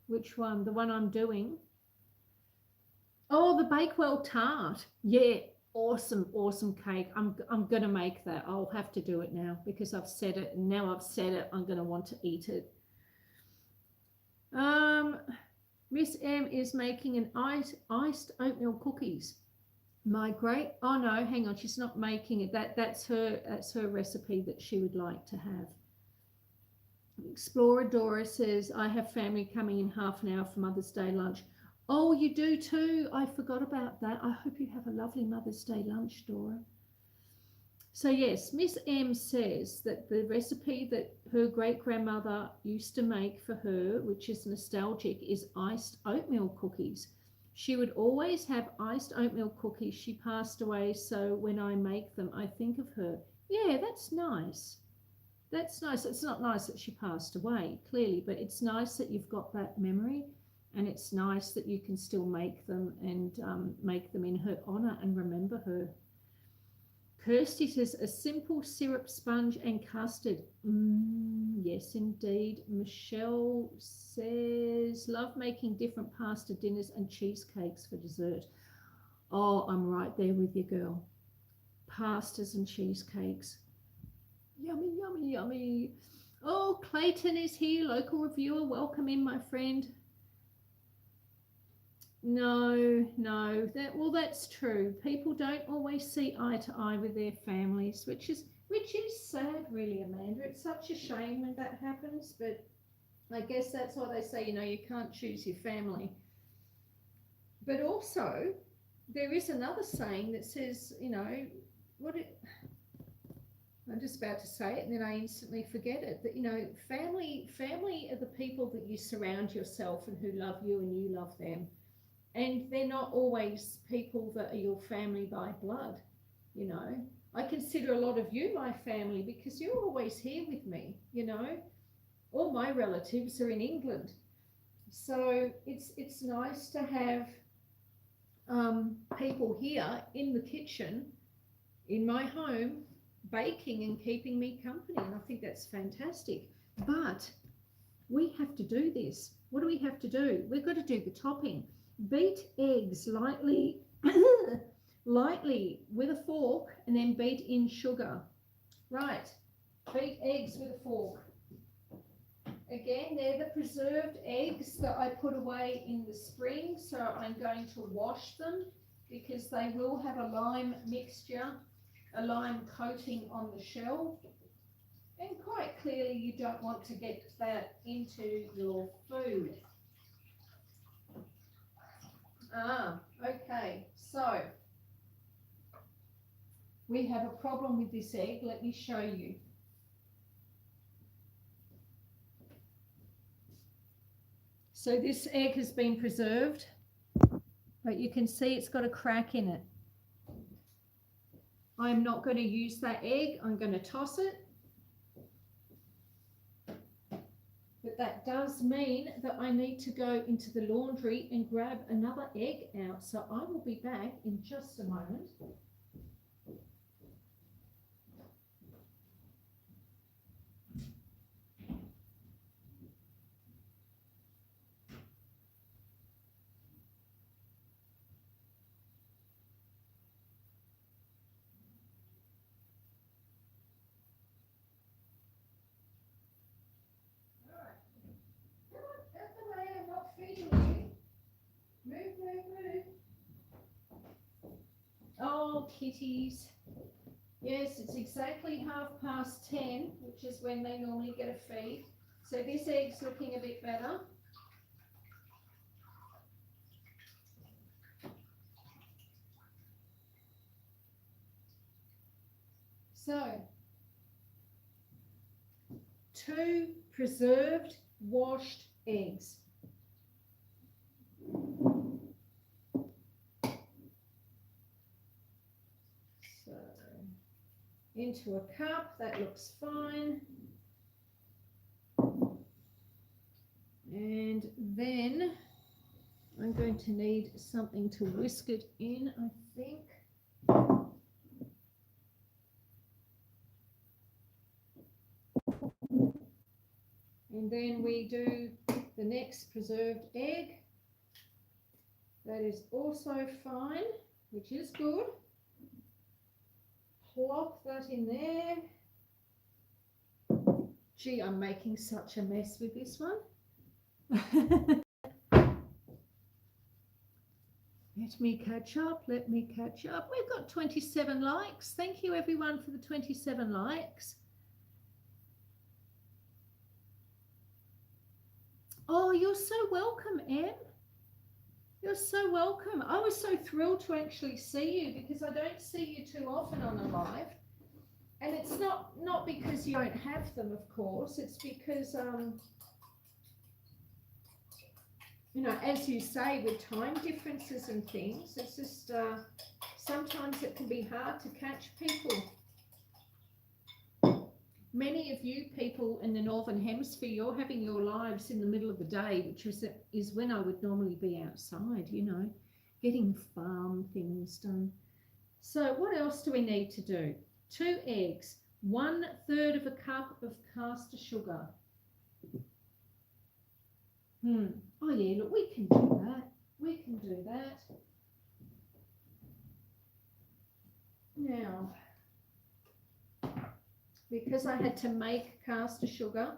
Speaker 1: Which one? The one I'm doing? Oh, the Bakewell tart. Yeah, awesome cake. I'm going to make that. I'll have to do it now because I've said it, and now I've said it, I'm going to want to eat it. Miss M is making an iced oatmeal cookies. Oh no, hang on, she's not making it. That's her recipe that she would like to have. Explorer Dora says, I have family coming in half an hour for Mother's Day lunch. Oh, you do too? I forgot about that. I hope you have a lovely Mother's Day lunch, Dora. So yes, Miss M says that the recipe that her great-grandmother used to make for her, which is nostalgic, is iced oatmeal cookies. She would always have iced oatmeal cookies. She passed away, so when I make them, I think of her. Yeah, that's nice. That's nice. It's not nice that she passed away, clearly, but it's nice that you've got that memory, and it's nice that you can still make them and make them in her honor and remember her. Kirsty says, a simple syrup sponge and custard. Yes, indeed. Michelle says, love making different pasta dinners and cheesecakes for dessert. Oh, I'm right there with you, girl. Pastas and cheesecakes. Yummy, yummy, yummy. Oh, Clayton is here, local reviewer. Welcome in, my friend. No, that's true. People don't always see eye to eye with their families, which is sad, really, Amanda. It's such a shame when that happens, but I guess that's why they say, you can't choose your family. But also, there is another saying that says, I'm just about to say it and then I instantly forget it, that, family are the people that you surround yourself and who love you and you love them. And they're not always people that are your family by blood, I consider a lot of you my family because you're always here with me, All my relatives are in England. So it's nice to have people here in the kitchen, in my home, baking and keeping me company. And I think that's fantastic. But we have to do this. What do we have to do? We've got to do the topping. Beat eggs lightly with a fork and then beat in sugar. Right, beat eggs with a fork. Again, they're the preserved eggs that I put away in the spring, so I'm going to wash them because they will have a lime mixture, a lime coating on the shell. And quite clearly you don't want to get that into your food. Okay, so we have a problem with this egg. Let me show you. So this egg has been preserved, but you can see it's got a crack in it. I'm not going to use that egg. I'm going to toss it. that does mean that I need to go into the laundry and grab another egg out. So I will be back in just a moment. Oh, kitties. Yes, it's exactly 10:30, which is when they normally get a feed. So this egg's looking a bit better. So, 2 preserved washed eggs. So, into a cup, that looks fine. And then I'm going to need something to whisk it in, I think. And then we do the next preserved egg. That is also fine, which is good. Plop that in there. Gee, I'm making such a mess with this one. Let me catch up. We've got 27 likes. Thank you everyone for the 27 likes. Oh, you're so welcome, Em. You're so welcome. I was so thrilled to actually see you because I don't see you too often on a live. And it's not because you don't have them, of course. It's because, you know, as you say, with time differences and things, it's just sometimes it can be hard to catch people. Many of you people in the Northern Hemisphere, you're having your lives in the middle of the day, which is when I would normally be outside, you know, getting farm things done. So what else do we need to do? 2 eggs, 1/3 of a cup of caster sugar. Oh yeah, look, we can do that. We can do that. Now, because I had to make caster sugar,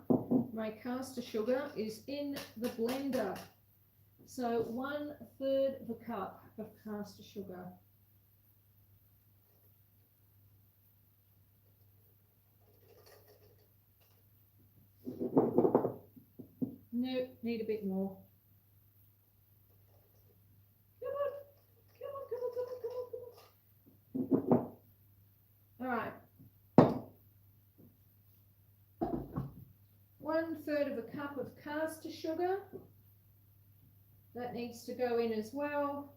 Speaker 1: my caster sugar is in the blender. So 1/3 of a cup of caster sugar. Nope, need a bit more. Come on, come on, come on, come on, come on, come on. All right. 1/3 of a cup of caster sugar. That needs to go in as well.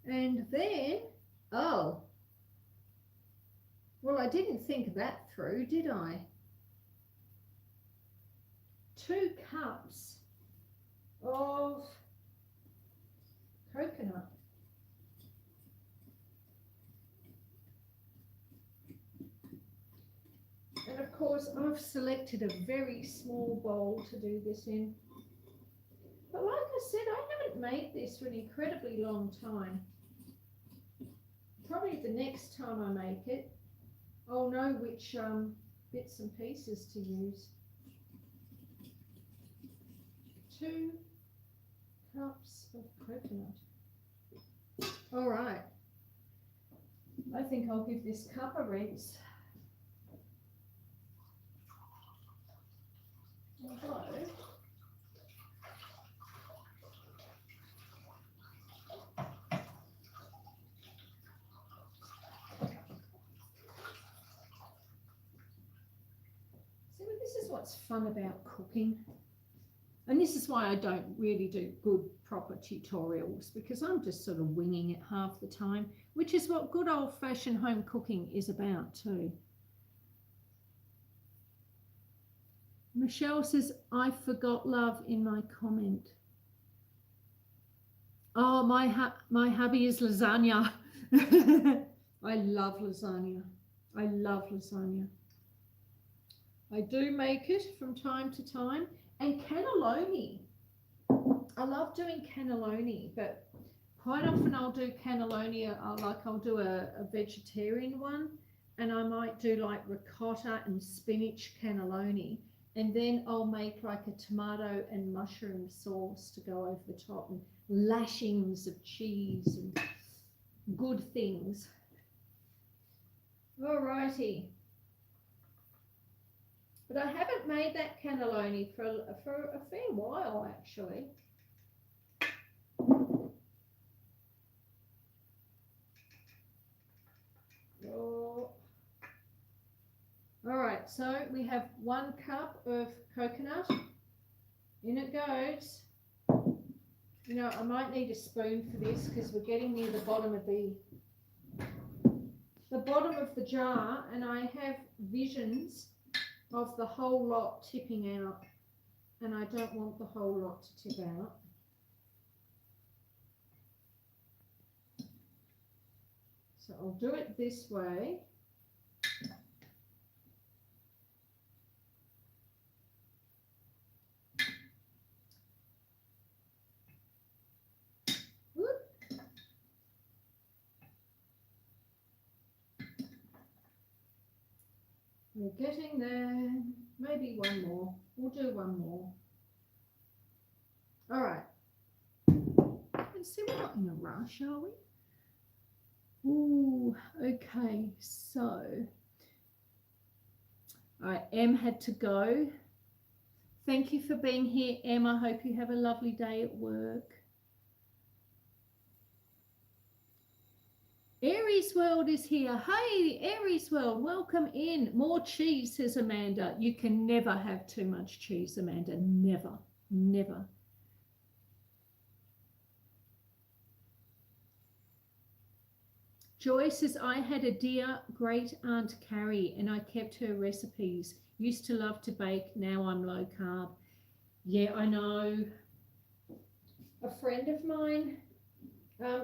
Speaker 1: And then, oh, well, I didn't think that through, did I? 2 cups of coconut. And of course, I've selected a very small bowl to do this in. But like I said, I haven't made this for an incredibly long time. Probably the next time I make it, I'll know which bits and pieces to use. 2 cups of coconut. All right. I think I'll give this cup a rinse. Although, see, this is what's fun about cooking. And this is why I don't really do good proper tutorials, because I'm just sort of winging it half the time, which is what good old-fashioned home cooking is about too. Michelle says, I forgot love in my comment. Oh, my hubby is lasagna. I love lasagna. I love lasagna. I do make it from time to time. And cannelloni. I love doing cannelloni, but quite often I'll do cannelloni, I'll do a vegetarian one, and I might do like ricotta and spinach cannelloni, and then I'll make like a tomato and mushroom sauce to go over the top, and lashings of cheese and good things. Alrighty. But I haven't made that cannelloni for a fair while, actually. Oh. All right, so we have 1 cup of coconut. In it goes. You know, I might need a spoon for this because we're getting near the bottom of the jar, and I have visions of the whole lot tipping out, and I don't want the whole lot to tip out. So I'll do it this way. We're getting there. Maybe one more. We'll do one more. All right. Let's see, we're not in a rush, are we? Ooh, okay. So, all right, Em had to go. Thank you for being here, Em. I hope you have a lovely day at work. Aries World is here. Hey, Aries World, welcome in. More cheese, says Amanda. You can never have too much cheese, Amanda. Never, never. Joy says, I had a dear great Aunt Carrie and I kept her recipes. Used to love to bake. Now I'm low carb. Yeah, I know. A friend of mine,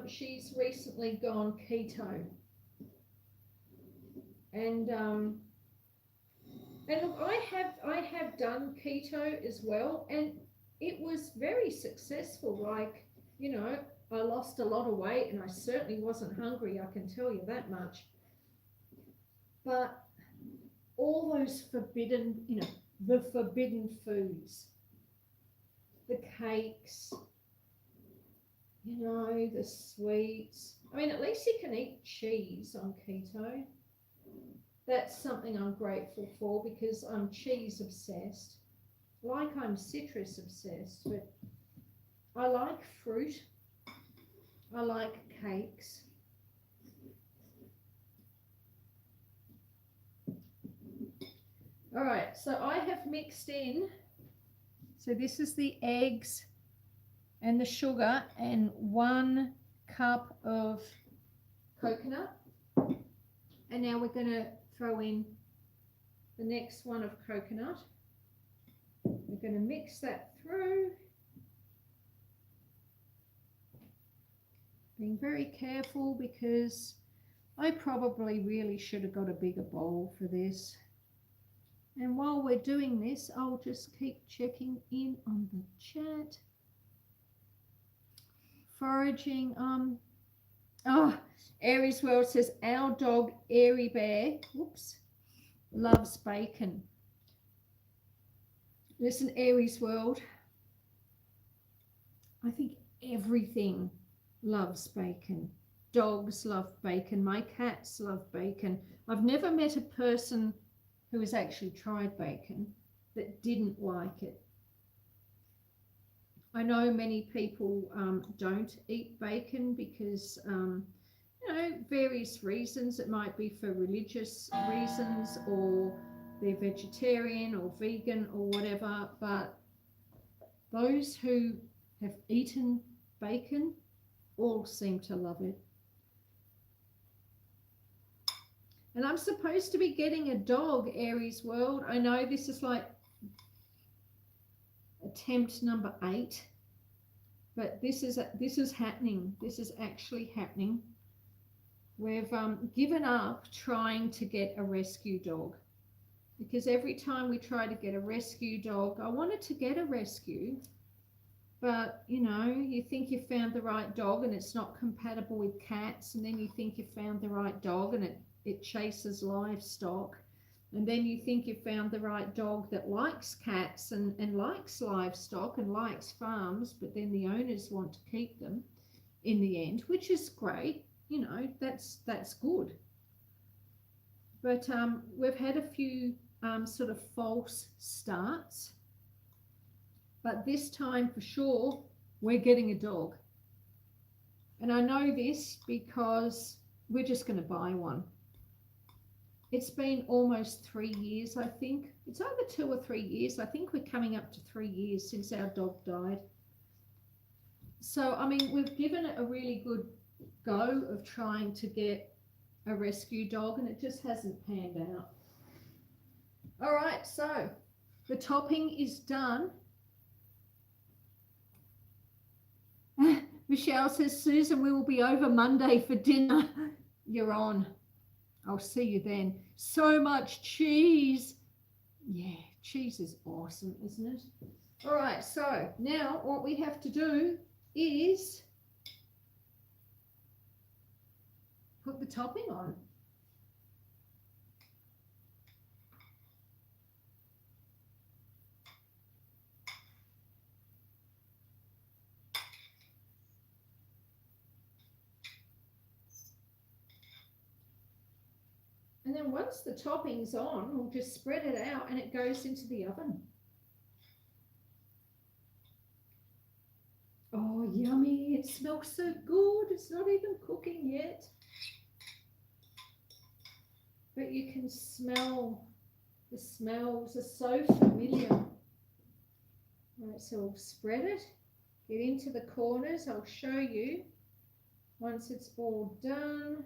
Speaker 1: she's recently gone keto, and look, I have done keto as well, and it was very successful. Like, you know, I lost a lot of weight, and I certainly wasn't hungry. I can tell you that much. But all those forbidden, you know, the forbidden foods, the cakes, you know, the sweets. I mean, at least you can eat cheese on keto. That's something I'm grateful for because I'm cheese obsessed. Like I'm citrus obsessed, but I like fruit. I like cakes. All right, so I have mixed in. So this is the eggs and the sugar and 1 cup of coconut. And now we're going to throw in the next one of coconut. We're going to mix that through. Being very careful because I probably really should have got a bigger bowl for this. And while we're doing this, I'll just keep checking in on the chat. Foraging. Oh, Aries World says, our dog, Airy Bear, whoops, loves bacon. Listen, Aries World, I think everything loves bacon. Dogs love bacon. My cats love bacon. I've never met a person who has actually tried bacon that didn't like it. I know many people don't eat bacon because, you know, various reasons. It might be for religious reasons, or they're vegetarian or vegan or whatever. But Those who have eaten bacon all seem to love it. And I'm supposed to be getting a dog, Aries World. I know this is like attempt number 8, but this is happening. This is actually happening. We've given up trying to get a rescue dog, because every time we try to get a rescue dog, I wanted to get a rescue, but you know, you think you found the right dog and it's not compatible with cats, and then you think you found the right dog and it chases livestock, and then you think you found the right dog that likes cats and likes livestock and likes farms, but then the owners want to keep them in the end, which is great. You know, that's good. But we've had a few sort of false starts. But this time for sure, we're getting a dog. And I know this because we're just going to buy one. It's been almost 3 years, I think. It's either 2 or 3 years. I think we're coming up to 3 years since our dog died. So, I mean, we've given it a really good go of trying to get a rescue dog, and it just hasn't panned out. All right, so the topping is done. Michelle says, Susan, we will be over Monday for dinner. You're on. I'll see you then. So much cheese. Yeah, cheese is awesome, isn't it? All right, so now what we have to do is put the topping on. And then once the topping's on, we'll just spread it out and it goes into the oven. Oh, yummy. It smells so good. It's not even cooking yet. But you can smell, the smells are so familiar. All right, so we'll spread it, get into the corners. I'll show you once it's all done.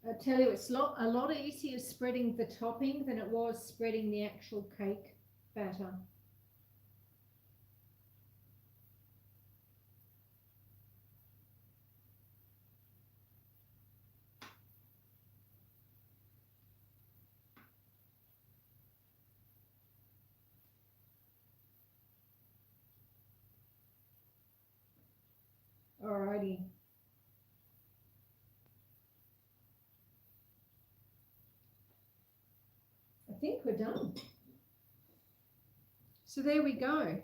Speaker 1: I tell you, it's a lot easier spreading the topping than it was spreading the actual cake batter. Alrighty. I think we're done. So there we go.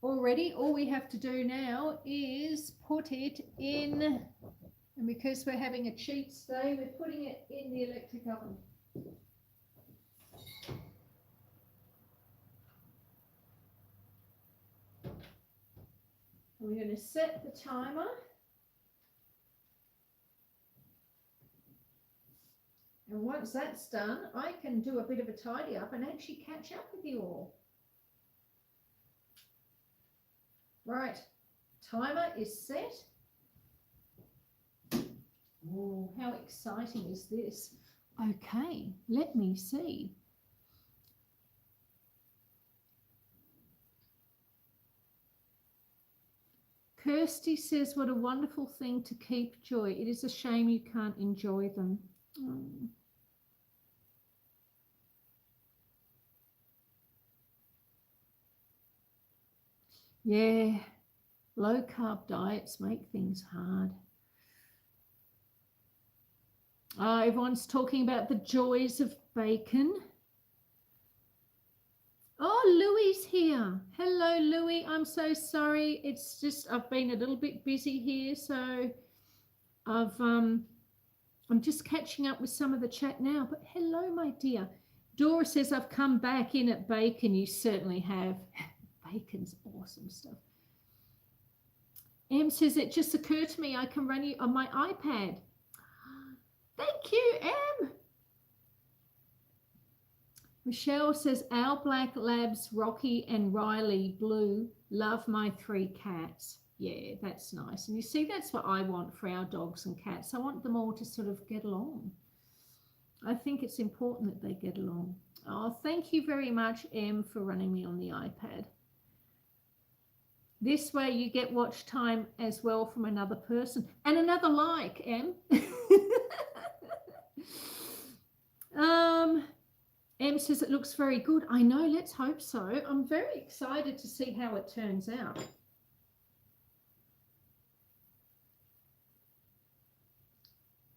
Speaker 1: Already, all we have to do now is put it in, and because we're having a cheat day, we're putting it in the electric oven. We're going to set the timer. And once that's done, I can do a bit of a tidy up and actually catch up with you all. Right, timer is set. Oh, how exciting is this? Okay, let me see. Kirsty says, what a wonderful thing to keep joy. It is a shame you can't enjoy them. Yeah, low carb diets make things hard. Everyone's talking about the joys of bacon. Oh, Louie's here. Hello, Louie. I'm so sorry. It's just I've been a little bit busy here, so I'm just catching up with some of the chat now. But hello, my dear. Dora says I've come back in at bacon. You certainly have. Bacon's awesome stuff. Em says, it just occurred to me I can run you on my iPad. Thank you, Em. Michelle says, our black labs, Rocky and Riley Blue, love my 3 cats. Yeah, that's nice. And you see, that's what I want for our dogs and cats. I want them all to sort of get along. I think it's important that they get along. Oh, thank you very much, Em, for running me on the iPad. This way you get watch time as well from another person. And another like, Em. Em says it looks very good. I know, let's hope so. I'm very excited to see how it turns out.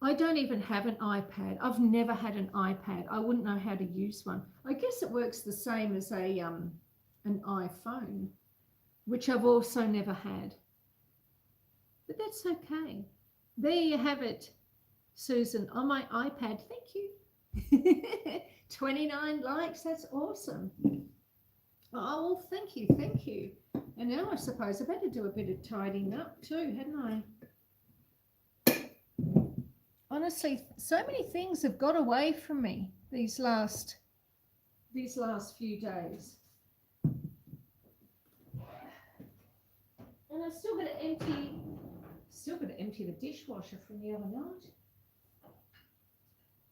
Speaker 1: I don't even have an iPad. I've never had an iPad. I wouldn't know how to use one. I guess it works the same as an iPhone, which I've also never had. But that's okay. There you have it, Susan, on my iPad. Thank you. 29 likes. That's awesome. Oh, well, thank you. Thank you. And now I suppose I better do a bit of tidying up too, hadn't I? Honestly, so many things have got away from me these last few days. And I've still got to empty the dishwasher from the other night.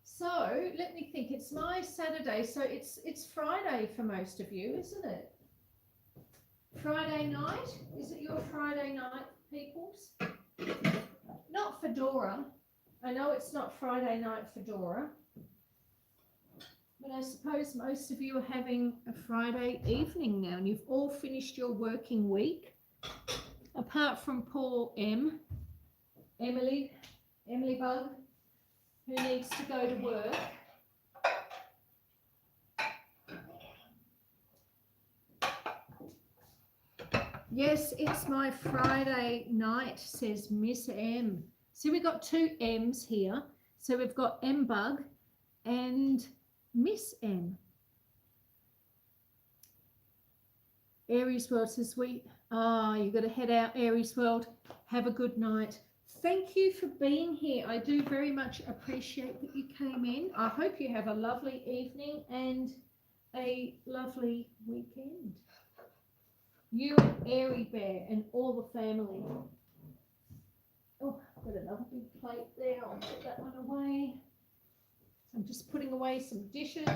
Speaker 1: So let me think. It's my Saturday, so it's Friday for most of you, isn't it? Friday night? Is it your Friday night, peoples? Not for Dora. I know it's not Friday night for Dora, but I suppose most of you are having a Friday evening now, and you've all finished your working week, apart from poor Emily Bug, who needs to go to work. Yes, it's my Friday night, says Miss M. So we've got 2 M's here. So we've got M Bug and Miss M. Aries World says, you've got to head out, Aries World. Have a good night. Thank you for being here. I do very much appreciate that you came in. I hope you have a lovely evening and a lovely weekend. You and Airy Bear and all the family. Oh, I've got another big plate there. I'll put that one away. I'm just putting away some dishes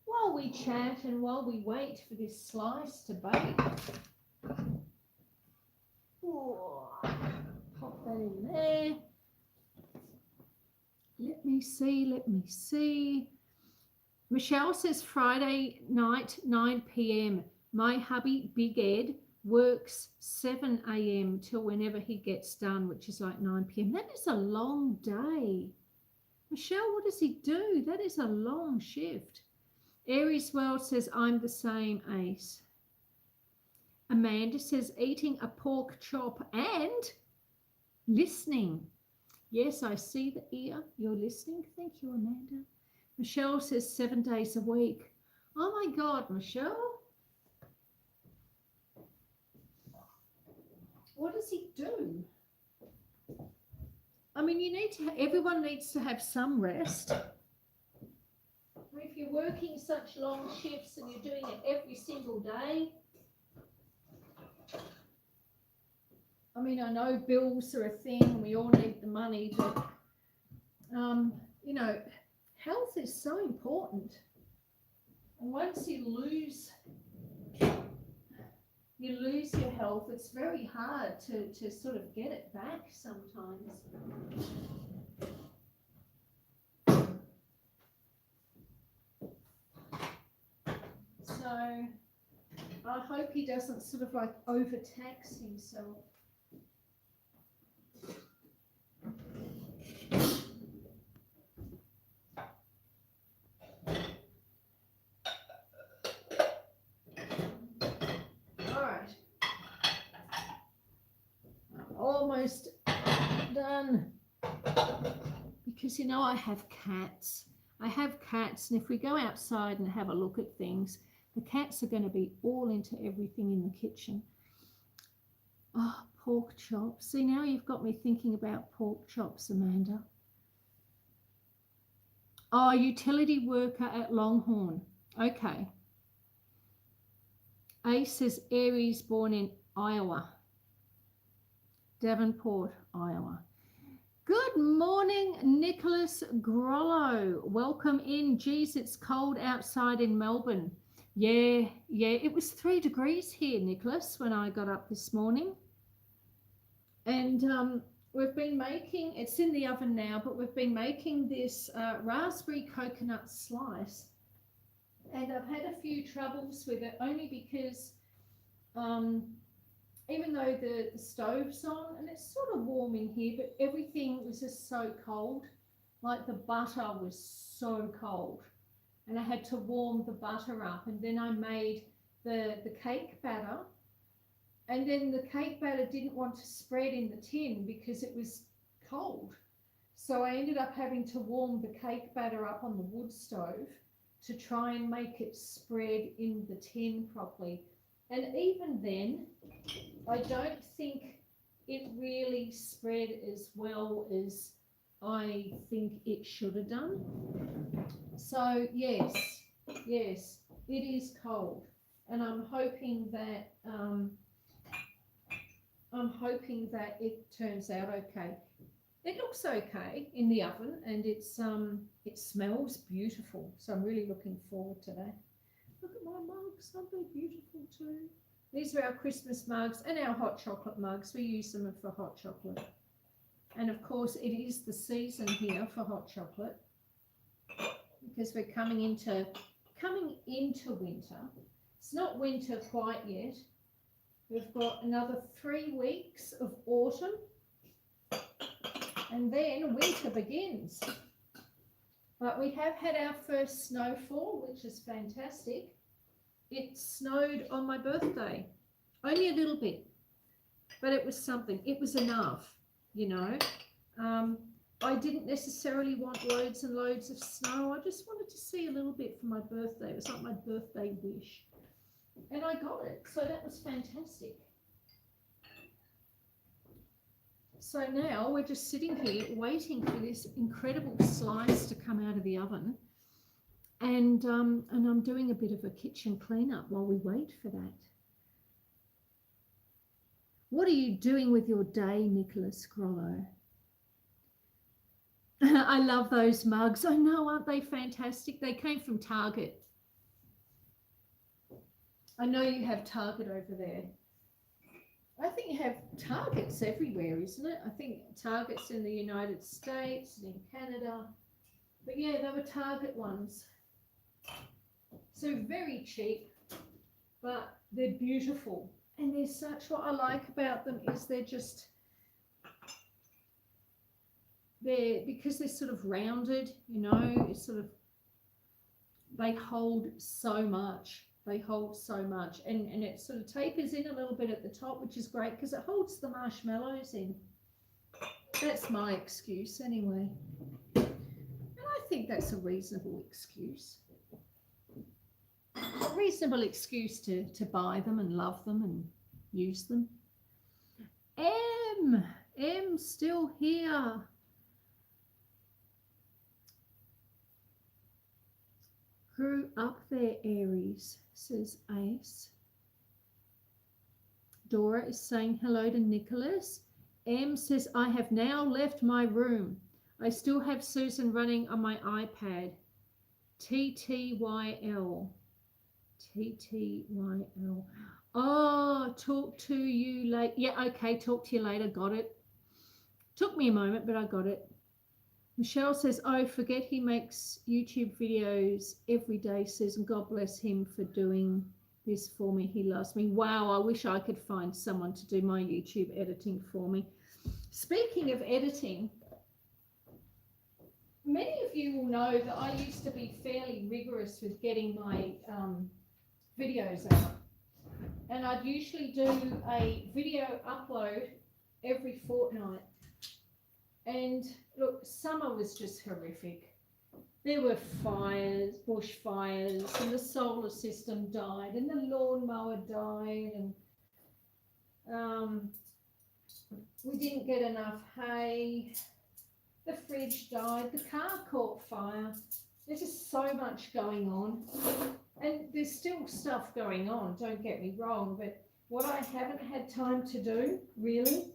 Speaker 1: while we chat and while we wait for this slice to bake. Oh, pop that in there. Let me see. Michelle says Friday night, 9 p.m. My hubby, Big Ed, works 7 a.m. till whenever he gets done, which is like 9 p.m. That is a long day. Michelle, what does he do? That is a long shift. Aries World says, I'm the same, Ace. Amanda says, eating a pork chop and listening. Yes, I see the ear. You're listening. Thank you, Amanda. Michelle says 7 days a week. Oh, my God, Michelle. What does he do? I mean, everyone needs to have some rest. If you're working such long shifts and you're doing it every single day, I mean, I know bills are a thing and we all need the money, but, you know, health is so important. And once you lose your health, it's very hard to sort of get it back sometimes. So I hope he doesn't sort of like overtax himself. Almost done, because you know I have cats. And if we go outside and have a look at things, the cats are going to be all into everything in the kitchen. Oh, pork chops. See, now you've got me thinking about pork chops, Amanda. Oh, utility worker at Longhorn. Okay. Ace says Aries, born in Iowa. Davenport, Iowa. Good morning, Nicholas Grollo. Welcome in. Geez, it's cold outside in Melbourne. Yeah, it was 3 degrees here, Nicholas, when I got up this morning. And we've been making, it's in the oven now, but we've been making this raspberry coconut slice. And I've had a few troubles with it, only because even though the stove's on, and it's sort of warm in here, but everything was just so cold. Like the butter was so cold. And I had to warm the butter up. And then I made the cake batter. And then the cake batter didn't want to spread in the tin because it was cold. So I ended up having to warm the cake batter up on the wood stove to try and make it spread in the tin properly. And even then, I don't think it really spread as well as I think it should have done. So yes, it is cold, and I'm hoping that it turns out okay. It looks okay in the oven, and it smells beautiful. So I'm really looking forward to that. Look at my mugs, aren't they beautiful too? These are our Christmas mugs and our hot chocolate mugs. We use them for hot chocolate. And of course, it is the season here for hot chocolate because we're coming into winter. It's not winter quite yet. We've got another 3 weeks of autumn, and then winter begins. But we have had our first snowfall, which is fantastic. It snowed on my birthday, only a little bit, but it was something. It was enough, you know. I didn't necessarily want loads and loads of snow. I just wanted to see a little bit for my birthday. It was like my birthday wish. And I got it, so that was fantastic. So now we're just sitting here waiting for this incredible slice to come out of the oven. And I'm doing a bit of a kitchen cleanup while we wait for that. What are you doing with your day, Nicholas Grollo? I love those mugs. I know, aren't they fantastic? They came from Target. I know you have Target over there. I think you have Targets everywhere, isn't it? I think Target's in the United States and in Canada. But yeah, they were Target ones. So very cheap, but they're beautiful. And they're such, what I like about them is because they're sort of rounded, you know, it's sort of, they hold so much. They hold so much, and it sort of tapers in a little bit at the top, which is great because it holds the marshmallows in. That's my excuse anyway. And I think that's a reasonable excuse. A reasonable excuse to buy them and love them and use them. M still here. Grew up there, Aries, says Ace. Dora is saying hello to Nicholas. M says, I have now left my room. I still have Susan running on my iPad. TTYL. TTYL. Oh, talk to you later. Yeah, okay, talk to you later. Got it. Took me a moment, but I got it. Michelle says, oh, forget he makes YouTube videos every day, Susan. God bless him for doing this for me. He loves me. Wow, I wish I could find someone to do my YouTube editing for me. Speaking of editing, many of you will know that I used to be fairly rigorous with getting my videos out. And I'd usually do a video upload every fortnight. And look, summer was just horrific. There were fires, bushfires, and the solar system died, and the lawnmower died, and we didn't get enough hay, the fridge died, the car caught fire. There's just so much going on. And there's still stuff going on, don't get me wrong, but what I haven't had time to do, really,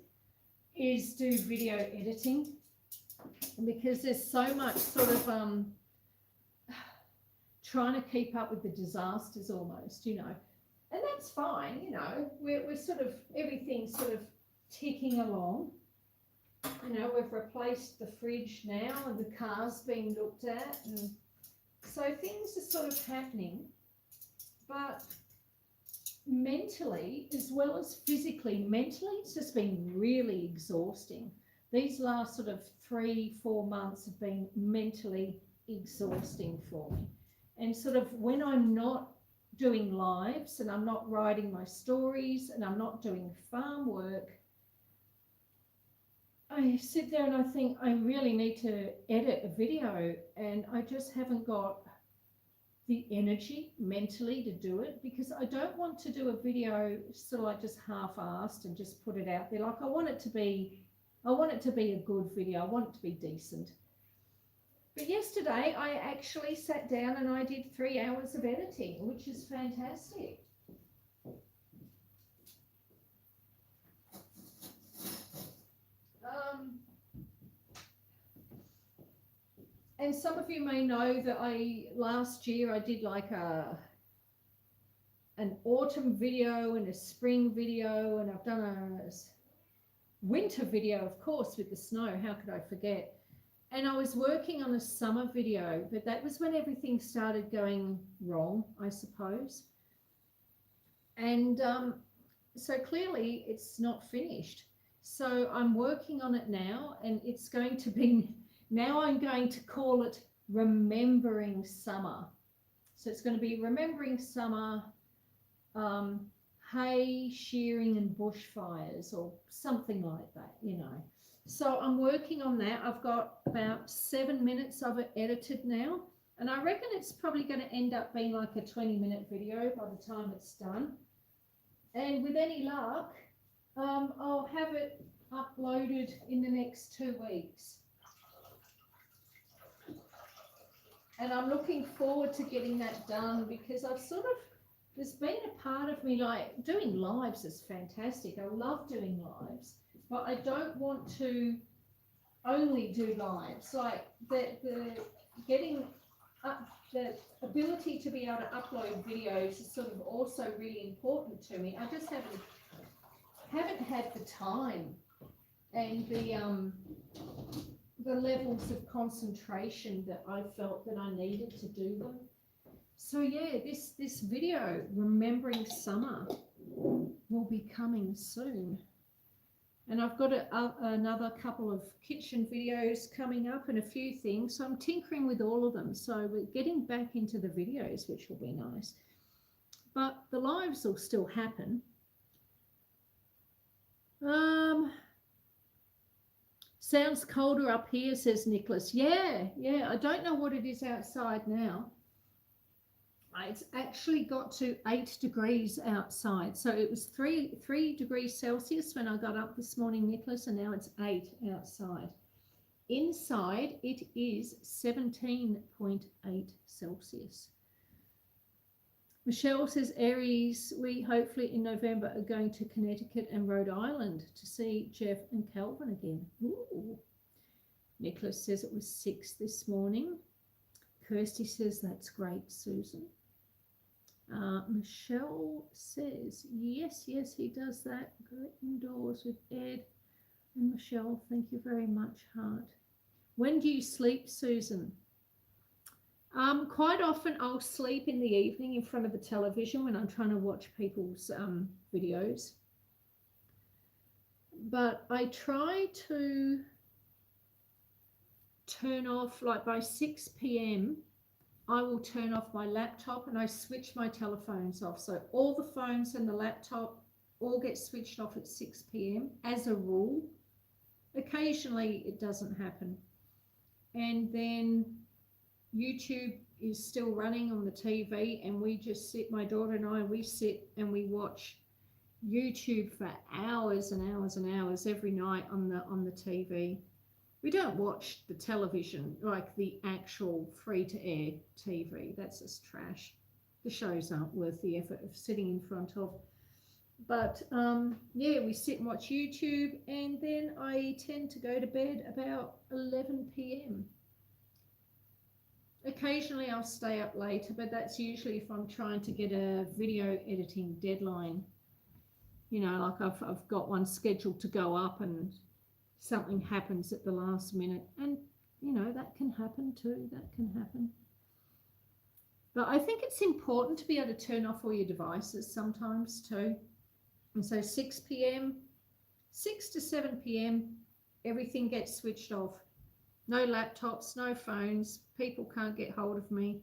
Speaker 1: is do video editing, because there's so much sort of trying to keep up with the disasters almost, you know. And that's fine, you know, we're sort of, everything's sort of ticking along. You know, we've replaced the fridge now and the car's being looked at, and so things are sort of happening. But mentally as well as physically, mentally it's just been really exhausting. These last sort of 3-4 months have been mentally exhausting for me. And sort of when I'm not doing lives and I'm not writing my stories and I'm not doing farm work, I sit there and I think I really need to edit a video, and I just haven't got the energy mentally to do it, because I don't want to do a video sort of like just half-assed and just put it out there. Like I want it to be a good video. I want it to be decent. But yesterday I actually sat down and I did 3 hours of editing, which is fantastic. And some of you may know that last year I did like an autumn video and a spring video, and I've done a winter video, of course, with the snow. How could I forget? And I was working on a summer video, but that was when everything started going wrong, I suppose. And so clearly it's not finished. So I'm working on it now, and it's going to be, now I'm going to call it Remembering Summer. So it's going to be Remembering Summer, hay, shearing and bushfires, or something like that, you know. So I'm working on that. I've got about 7 minutes of it edited now, and I reckon it's probably going to end up being like a 20-minute video by the time it's done. And with any luck, I'll have it uploaded in the next 2 weeks. And I'm looking forward to getting that done, because I've sort of, there's been a part of me, like, doing lives is fantastic. I love doing lives, but I don't want to only do lives. Like the getting up, the ability to be able to upload videos is sort of also really important to me. I just haven't had the time and the levels of concentration that I felt that I needed to do them. So yeah, this video, Remembering Summer, will be coming soon. And I've got another couple of kitchen videos coming up and a few things. So I'm tinkering with all of them. So we're getting back into the videos, which will be nice. But the lives will still happen. Sounds colder up here, says Nicholas. Yeah, I don't know what it is outside now. It's actually got to 8 degrees outside. So it was 3 degrees Celsius when I got up this morning, Nicholas, and now it's 8 outside. Inside, it is 17.8 Celsius. Michelle says, Aries, we hopefully in November are going to Connecticut and Rhode Island to see Jeff and Calvin again. Ooh. Nicholas says it was 6 this morning. Kirsty says, that's great, Susan. Michelle says, yes, he does that. Go indoors with Ed. And Michelle, thank you very much, heart. When do you sleep, Susan? Quite often I'll sleep in the evening in front of the television when I'm trying to watch people's videos. But I try to turn off, like by 6 p.m, I will turn off my laptop and I switch my telephones off. So all the phones and the laptop all get switched off at 6 p.m. as a rule. Occasionally it doesn't happen. And then YouTube is still running on the TV, and we just sit, my daughter and I, we sit and we watch YouTube for hours and hours and hours every night on the TV. We don't watch the television, like the actual free-to-air TV. That's just trash. The shows aren't worth the effort of sitting in front of. But yeah, we sit and watch YouTube, and then I tend to go to bed about 11 p.m. Occasionally I'll stay up later, but that's usually if I'm trying to get a video editing deadline. You know, like I've got one scheduled to go up and something happens at the last minute. And, you know, that can happen too. That can happen. But I think it's important to be able to turn off all your devices sometimes too. And so 6 p.m., 6 to 7 p.m., everything gets switched off. No laptops, no phones. People can't get hold of me.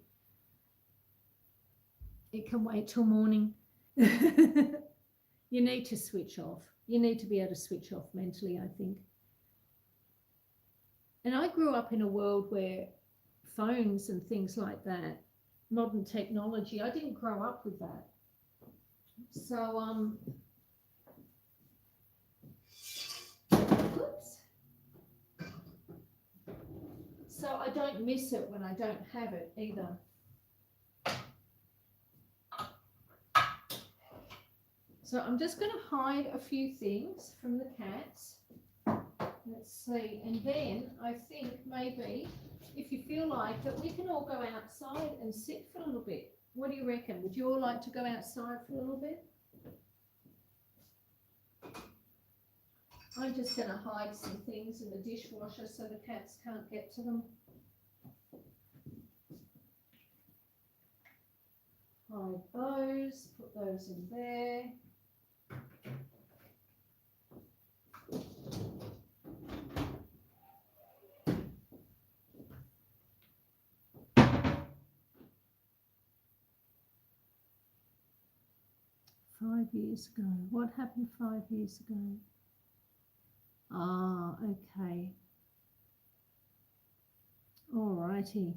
Speaker 1: It can wait till morning. You need to switch off. You need to be able to switch off mentally, I think. And I grew up in a world where phones and things like that, modern technology, I didn't grow up with that. So, oops. So I don't miss it when I don't have it either. So I'm just going to hide a few things from the cats. Let's see. And then I think maybe, if you feel like it, we can all go outside and sit for a little bit. What do you reckon? Would you all like to go outside for a little bit? I'm just going to hide some things in the dishwasher so the cats can't get to them. Hide those, put those in there. Five years ago. What happened 5 years ago? Ah, okay. All righty.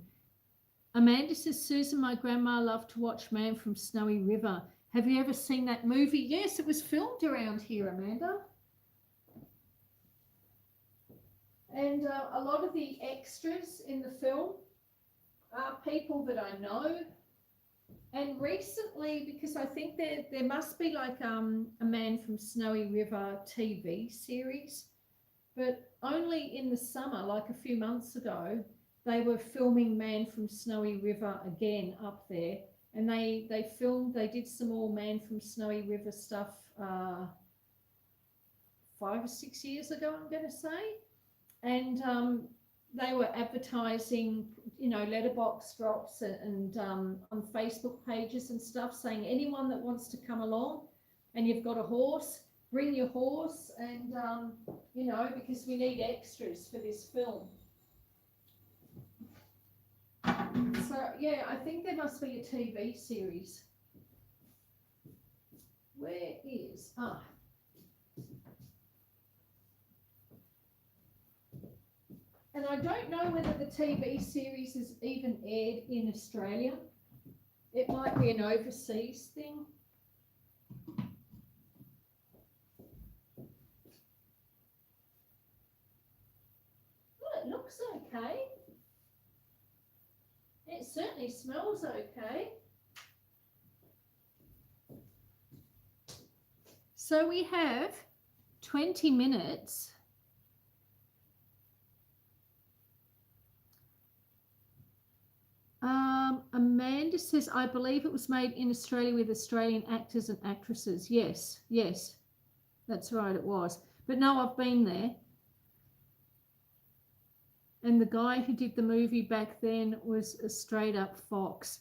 Speaker 1: Amanda says, Susan, my grandma loved to watch Man from Snowy River. Have you ever seen that movie? Yes, it was filmed around here, Amanda. And a lot of the extras in the film are people that I know. And recently, because I think there must be like a Man from Snowy River TV series, but only in the summer, like a few months ago, they were filming Man from Snowy River again up there. And they did some more Man from Snowy River stuff 5 or 6 years ago, I'm going to say. And they were advertising, you know, letterbox drops and on Facebook pages and stuff, saying anyone that wants to come along and you've got a horse, bring your horse, and, you know, because we need extras for this film. So, yeah, I think there must be a TV series. Where is... And I don't know whether the TV series is even aired in Australia. It might be an overseas thing. Well, it looks okay. It certainly smells okay. So we have 20 minutes. Amanda says, I believe it was made in Australia with Australian actors and actresses. Yes, yes, that's right, it was. But no, I've been there. And the guy who did the movie back then was a straight up fox.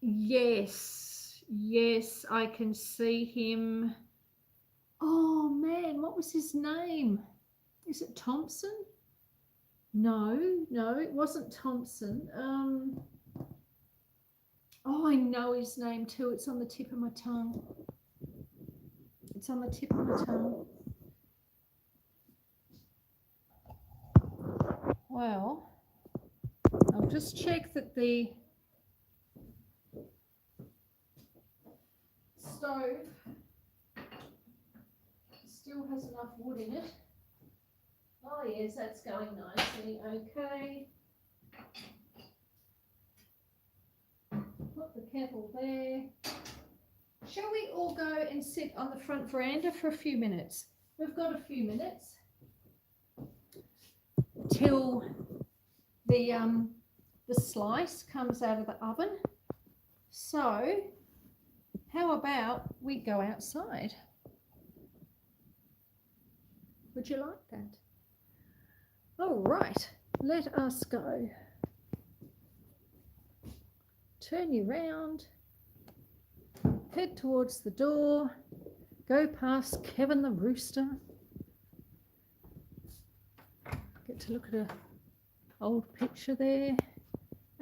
Speaker 1: Yes, yes, I can see him. Oh man, what was his name? Is it Thompson? No, it wasn't Thompson. Oh, I know his name too. It's on the tip of my tongue. It's on the tip of my tongue. Well, I'll just check that the stove still has enough wood in it. Oh yes, that's going nicely. Okay. Put the kettle there. Shall we all go and sit on the front veranda for a few minutes? We've got a few minutes till the slice comes out of the oven. So how about we go outside? Would you like that? All right, let us go. Turn you round, head towards the door, go past Kevin the rooster. Get to look at an old picture there.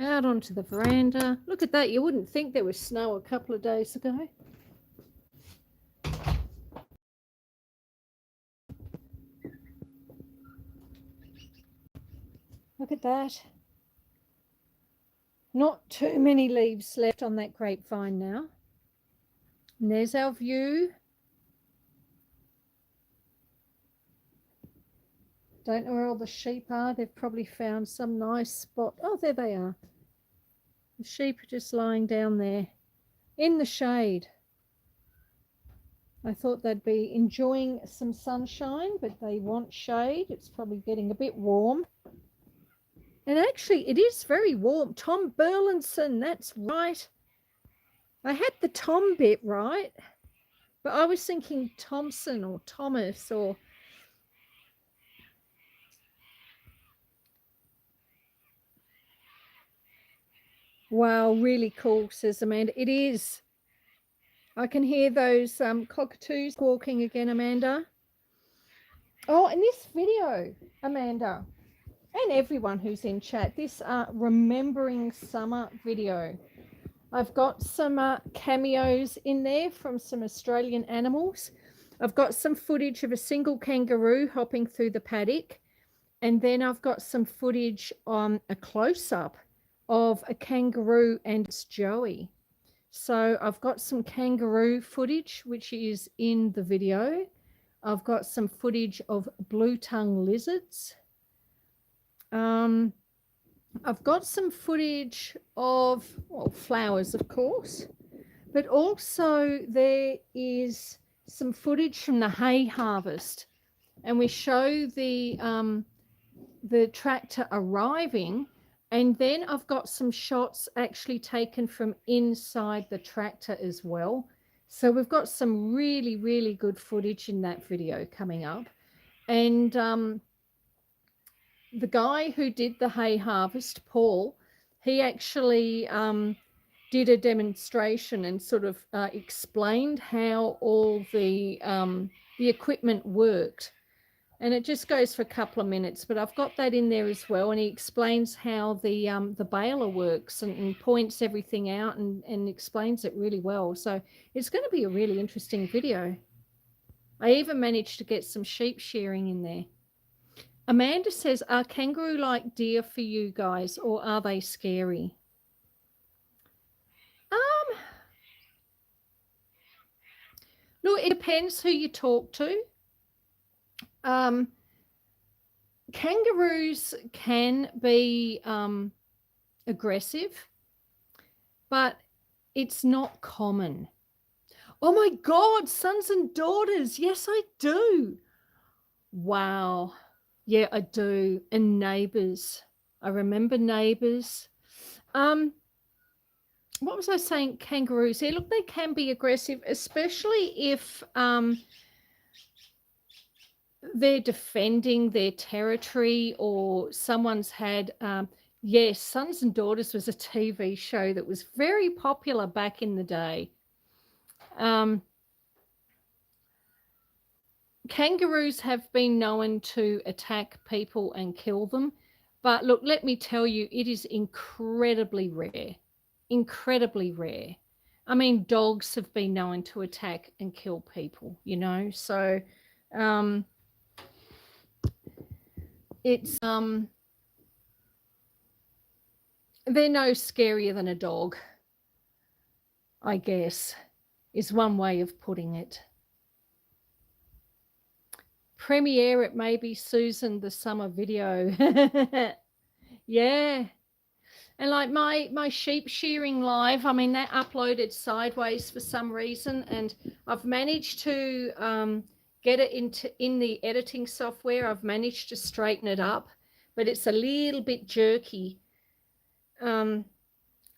Speaker 1: Out onto the veranda. Look at that, you wouldn't think there was snow a couple of days ago. Look at that. Not too many leaves left on that grapevine now. And there's our view. Don't know where all the sheep are. They've probably found some nice spot. Oh, there they are. The sheep are just lying down there in the shade. I thought they'd be enjoying some sunshine, but they want shade. It's probably getting a bit warm. And actually, it is very warm. Tom Burlinson, that's right. I had the Tom bit right, but I was thinking Thompson or Thomas or... Wow, really cool, says Amanda. It is. I can hear those cockatoos squawking again, Amanda. Oh, and this video, Amanda, and everyone who's in chat, this Remembering Summer video. I've got some cameos in there from some Australian animals. I've got some footage of a single kangaroo hopping through the paddock. And then I've got some footage on a close-up of a kangaroo and its joey. So I've got some kangaroo footage, which is in the video. I've got some footage of blue-tongue lizards. I've got some footage of, well, flowers, of course, but also there is some footage from the hay harvest, and we show the tractor arriving, and then I've got some shots actually taken from inside the tractor as well. So we've got some really, really good footage in that video coming up. And the guy who did the hay harvest, Paul, he actually did a demonstration and sort of explained how all the equipment worked. And it just goes for a couple of minutes, but I've got that in there as well. And he explains how the baler works and points everything out and explains it really well. So it's going to be a really interesting video. I even managed to get some sheep shearing in there. Amanda says, are kangaroo like deer for you guys, or are they scary? Look, it depends who you talk to. Kangaroos can be aggressive, but it's not common. Oh my God, sons and daughters. Yes, I do. Wow. Yeah, I do. And neighbors. I remember neighbors. What was I saying? Kangaroos. Yeah, look, they can be aggressive, especially if they're defending their territory or someone's had... yes, Sons and Daughters was a TV show that was very popular back in the day. Kangaroos have been known to attack people and kill them. But look, let me tell you, it is incredibly rare. Incredibly rare. I mean, dogs have been known to attack and kill people, you know. So it's they're no scarier than a dog, I guess, is one way of putting it. premiere it, maybe, Susan, the summer video. Yeah. And like my sheep shearing live, I mean, that uploaded sideways for some reason, and I've managed to get it in the editing software. I've managed to straighten it up, but it's a little bit jerky. And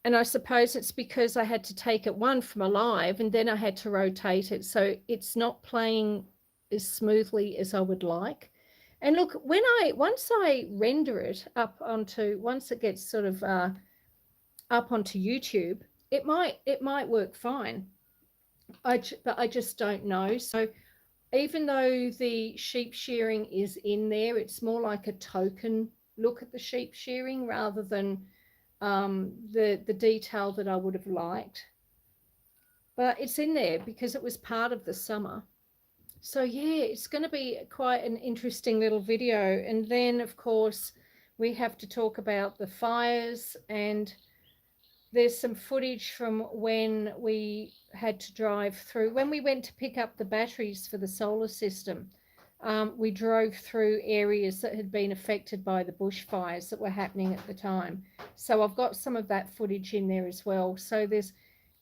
Speaker 1: I suppose it's because I had to take it from a live, and then I had to rotate it, so it's not playing as smoothly as I would like. And look, once I render it up onto, once it gets sort of up onto YouTube, it might work fine. But I just don't know. So even though the sheep shearing is in there, it's more like a token look at the sheep shearing rather than the detail that I would have liked. But it's in there because it was part of the summer. So yeah, it's going to be quite an interesting little video. And then, of course, we have to talk about the fires, and there's some footage from when we had to drive through, when we went to pick up the batteries for the solar system. We drove through areas that had been affected by the bushfires that were happening at the time. So I've got some of that footage in there as well. So there's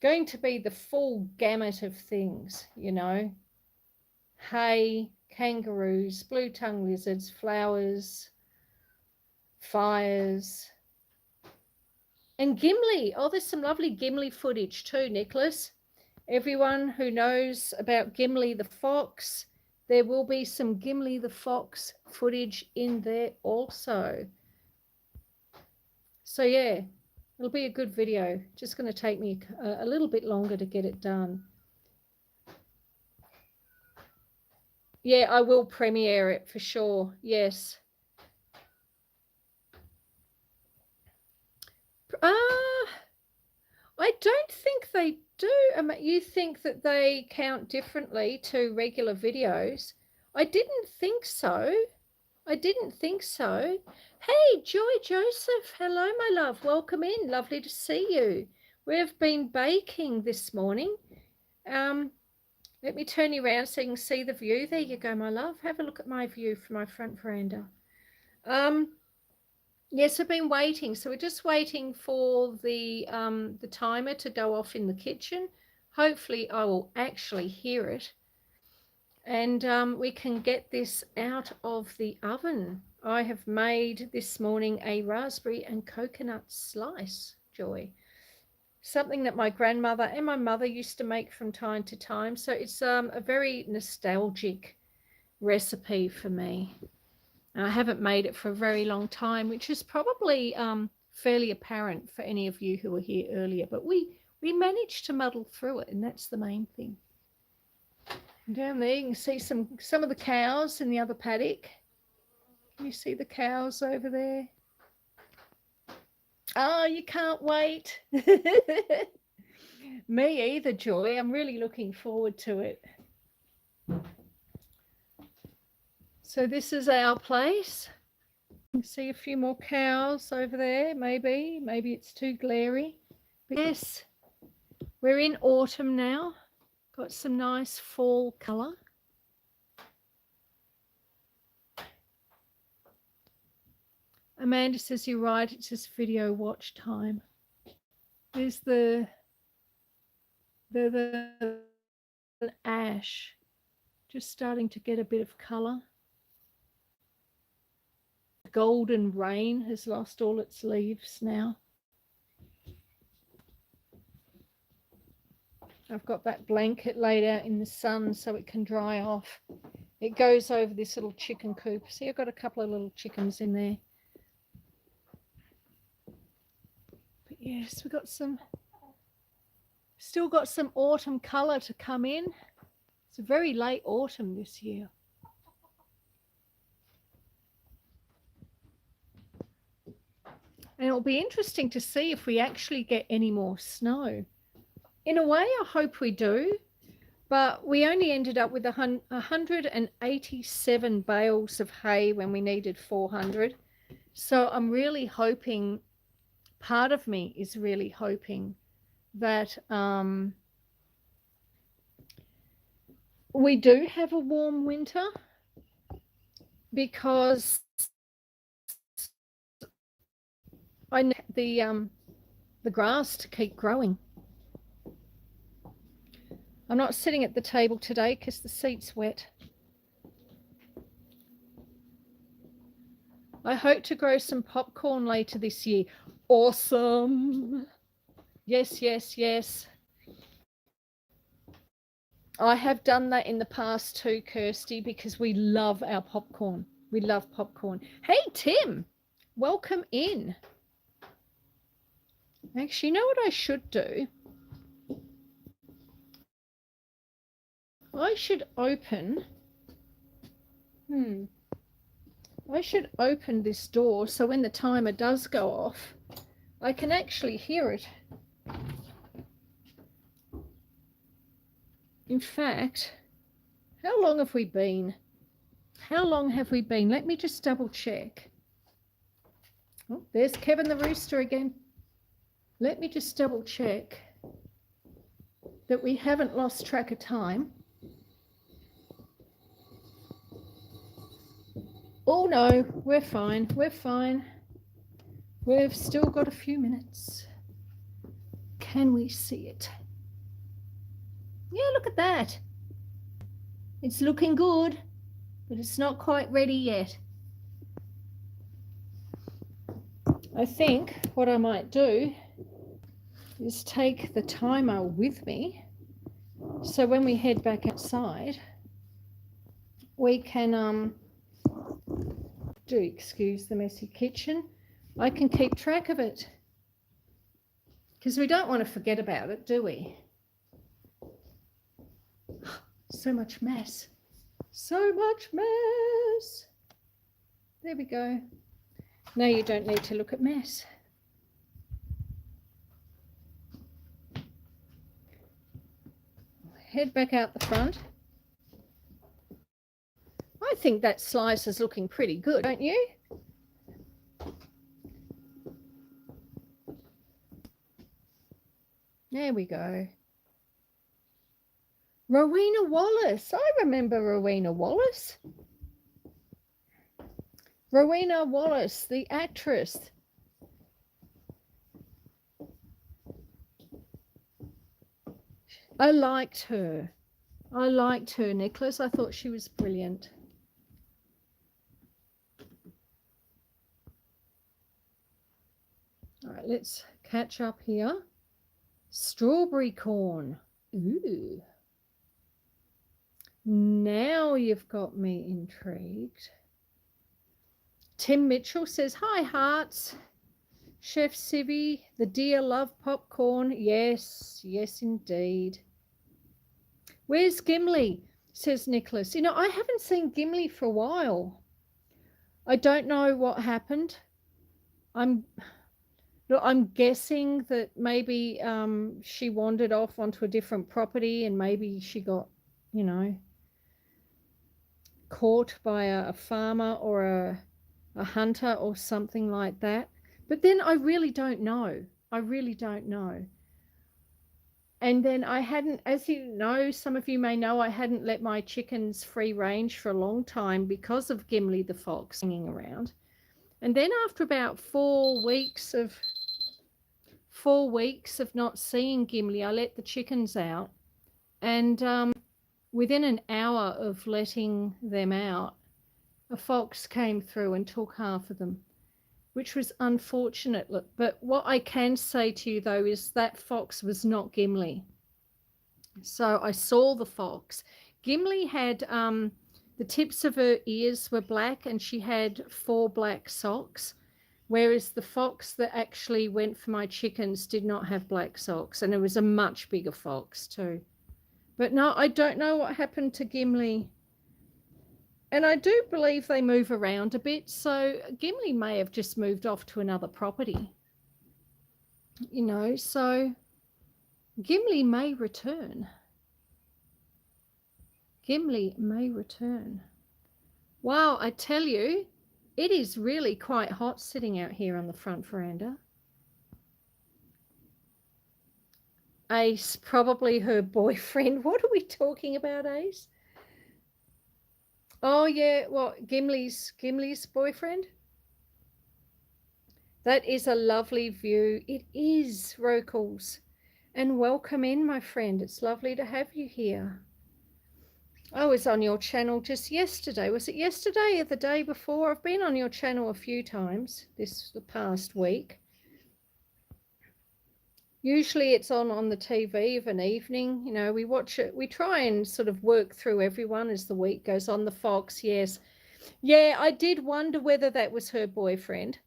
Speaker 1: going to be the full gamut of things, you know. Hay, kangaroos, blue-tongued lizards, flowers, fires, and Gimli. Oh, there's some lovely Gimli footage too, Nicholas. Everyone who knows about Gimli the fox, there will be some Gimli the fox footage in there also. So yeah, it'll be a good video. Just going to take me a little bit longer to get it done. Yeah, I will premiere it for sure. Yes. I don't think they do. You think that they count differently to regular videos? I didn't think so. I didn't think so. Hey, Joy Joseph. Hello, my love. Welcome in. Lovely to see you. We've been baking this morning. Let me turn you around so you can see the view. There you go, my love. Have a look at my view from my front veranda. Yes, I've been waiting. So we're just waiting for the timer to go off in the kitchen. Hopefully I will actually hear it. And we can get this out of the oven. I have made this morning a raspberry and coconut slice, Joy. Something that my grandmother and my mother used to make from time to time. So it's a very nostalgic recipe for me. I haven't made it for a very long time, which is probably fairly apparent for any of you who were here earlier. But we managed to muddle through it, and that's the main thing. And down there, you can see some of the cows in the other paddock. Can you see the cows over there? Oh, you can't wait. Me either, Joy. I'm really looking forward to it. So this is our place. You can see a few more cows over there, maybe. Maybe it's too glary. But yes, we're in autumn now. Got some nice fall colour. Amanda says you're right, it's just video watch time. There's the ash just starting to get a bit of colour. Golden rain has lost all its leaves now. I've got that blanket laid out in the sun so it can dry off. It goes over this little chicken coop. See, I've got a couple of little chickens in there. But yes, we've got still got some autumn colour to come in. It's a very late autumn this year. And it'll be interesting to see if we actually get any more snow. In a way, I hope we do, but we only ended up with 187 bales of hay when we needed 400. So I'm really hoping, part of me is really hoping that we do have a warm winter. because I need the grass to keep growing. I'm not sitting at the table today because the seat's wet. I hope to grow some popcorn later this year. Awesome. Yes, yes, yes. I have done that in the past too, Kirsty, because we love our popcorn. We love popcorn. Hey, Tim, welcome in. Actually, you know what I should do? I should open this door so when the timer does go off, I can actually hear it. In fact, how long have we been? How long have we been? Let me just double check. Oh, there's Kevin the Rooster again. Let me just double check that we haven't lost track of time. Oh no, we're fine. We're fine. We've still got a few minutes. Can we see it? Yeah, look at that. It's looking good, but it's not quite ready yet. I think what I might do is take the timer with me, so when we head back outside, we can excuse the messy kitchen, I can keep track of it, because we don't want to forget about it, do we? So much mess. So much mess. There we go. Now you don't need to look at mess. Head back out the front. I think that slice is looking pretty good, don't you? There we go. Rowena Wallace. I remember Rowena Wallace. Rowena Wallace, the actress. I liked her. I liked her, Nicholas. I thought she was brilliant. All right, let's catch up here. Strawberry corn. Ooh. Now you've got me intrigued. Tim Mitchell says, hi, hearts. Chef Civvy, the dear love popcorn. Yes, yes, indeed. Where's Gimli? Says Nicholas. You know, I haven't seen Gimli for a while. I don't know what happened. I'm guessing that maybe she wandered off onto a different property and maybe she got, you know, caught by a farmer or a hunter or something like that. But then I really don't know. I really don't know. And then I hadn't, as you know, some of you may know, I hadn't let my chickens free range for a long time because of Gimli the fox hanging around. And then after about 4 weeks of not seeing Gimli, I let the chickens out. And within an hour of letting them out, a fox came through and took half of them, which was unfortunate. But what I can say to you, though, is that fox was not Gimli. So I saw the fox. Gimli had the tips of her ears were black and she had 4 black socks, whereas the fox that actually went for my chickens did not have black socks, and it was a much bigger fox too. But no, I don't know what happened to Gimli. And I do believe they move around a bit, so Gimli may have just moved off to another property. You know, so Gimli may return. Gimli may return. Wow, I tell you, it is really quite hot sitting out here on the front veranda. Ace, probably her boyfriend. What are we talking about, Ace? Oh yeah, what, Gimli's boyfriend? That is a lovely view. It is, Rokels. And welcome in, my friend. It's lovely to have you here. I was on your channel just yesterday. Was it yesterday or the day before? I've been on your channel a few times the past week. Usually it's on the TV of an evening. You know, we watch it. We try and sort of work through everyone as the week goes on. The Fox, yes. Yeah, I did wonder whether that was her boyfriend.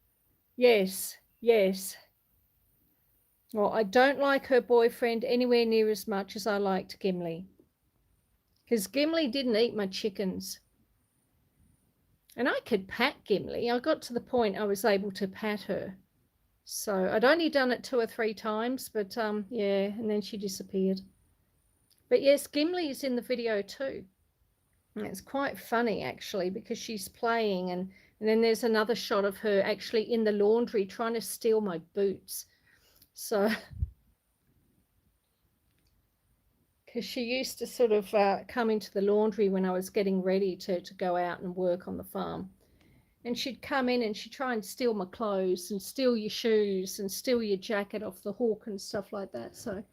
Speaker 1: Yes, yes. Well, I don't like her boyfriend anywhere near as much as I liked Gimli. Because Gimli didn't eat my chickens. And I could pat Gimli. I got to the point I was able to pat her. So I'd only done it 2 or 3 times, but yeah, and then she disappeared. But yes, Gimli is in the video too. And it's quite funny actually because she's playing and then there's another shot of her actually in the laundry trying to steal my boots. So because she used to sort of come into the laundry when I was getting ready to go out and work on the farm. And she'd come in and she'd try and steal my clothes and steal your shoes and steal your jacket off the hook and stuff like that. So,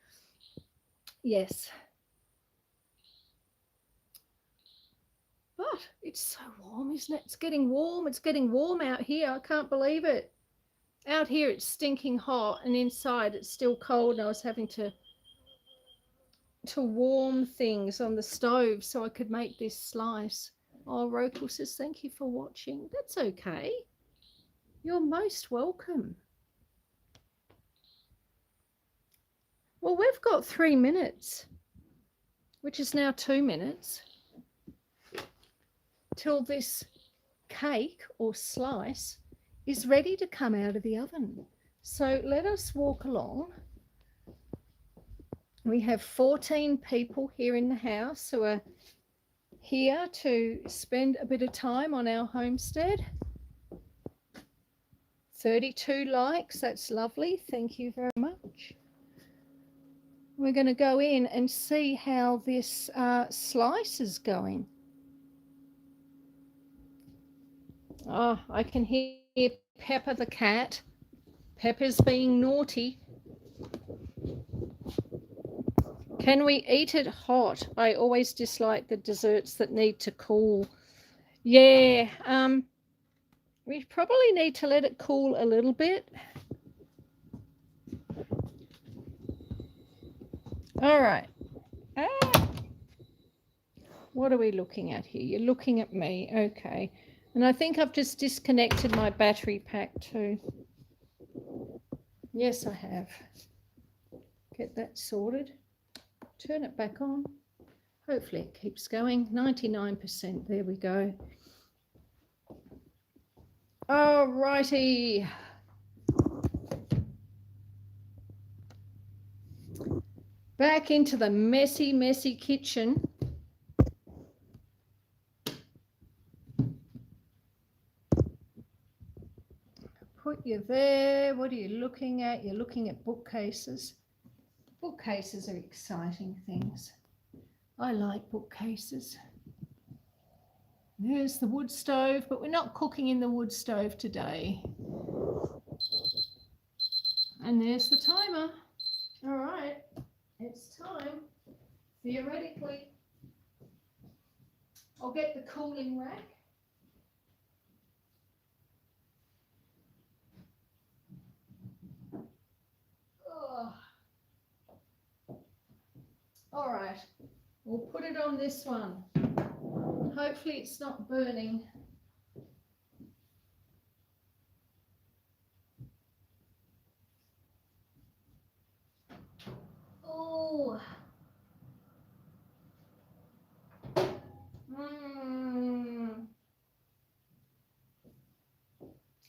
Speaker 1: yes. But it's so warm, isn't it? It's getting warm. It's getting warm out here. I can't believe it. Out here it's stinking hot and inside it's still cold and I was having to warm things on the stove so I could make this slice. Oh, Rokel says, thank you for watching. That's okay. You're most welcome. Well, we've got 3 minutes, which is now 2 minutes, till this cake or slice is ready to come out of the oven. So let us walk along. We have 14 people here in the house who are here to spend a bit of time on our homestead. 32 likes, that's lovely. Thank you very much. We're going to go in and see how this slice is going. Oh, I can hear Pepper the cat. Pepper's being naughty. Can we eat it hot? I always dislike the desserts that need to cool. Yeah, we probably need to let it cool a little bit. All right. What are we looking at here? You're looking at me. Okay. And I think I've just disconnected my battery pack too. Yes, I have. Get that sorted. Turn it back on. Hopefully it keeps going. 99%. There we go. All righty. Back into the messy, messy kitchen. Put you there. What are you looking at? You're looking at bookcases. Bookcases are exciting things. I like bookcases. There's the wood stove, but we're not cooking in the wood stove today. And there's the timer. All right, it's time. Theoretically, I'll get the cooling rack. Oh. All right, we'll put it on this one. Hopefully it's not burning. Oh.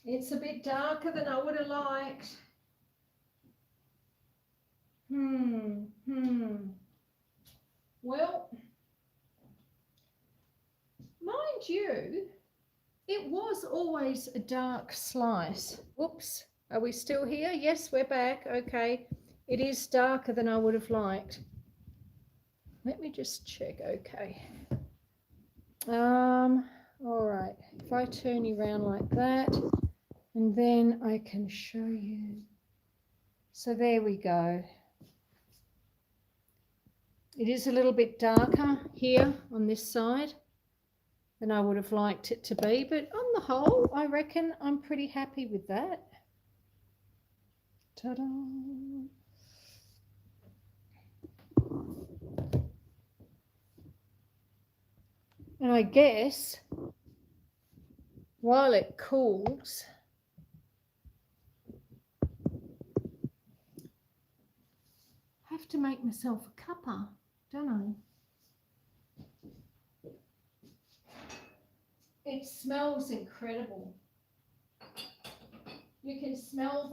Speaker 1: It's a bit darker than I would have liked. Well, mind you, it was always a dark slice. Whoops, are we still here? Yes, we're back. Okay, it is darker than I would have liked. Let me just check. Okay. All right, if I turn you around like that, and then I can show you. So there we go. It is a little bit darker here on this side than I would have liked it to be, but on the whole, I reckon I'm pretty happy with that. Ta-da! And I guess while it cools, I have to make myself a cuppa, don't I? It smells incredible. You can smell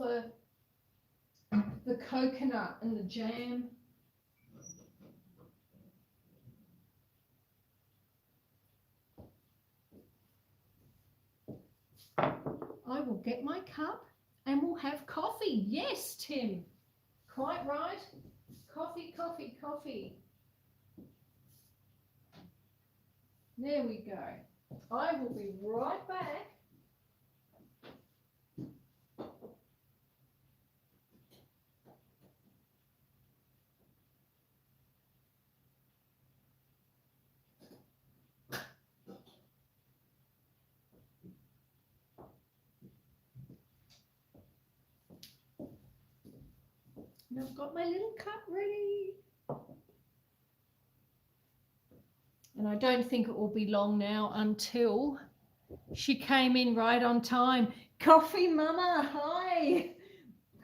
Speaker 1: the coconut and the jam. I will get my cup and we'll have coffee. Yes, Tim. Quite right. Coffee, coffee, coffee. There we go. I will be right back. And I've got my little cup ready. And I don't think it will be long now until she came in right on time. Coffee, Mama, hi.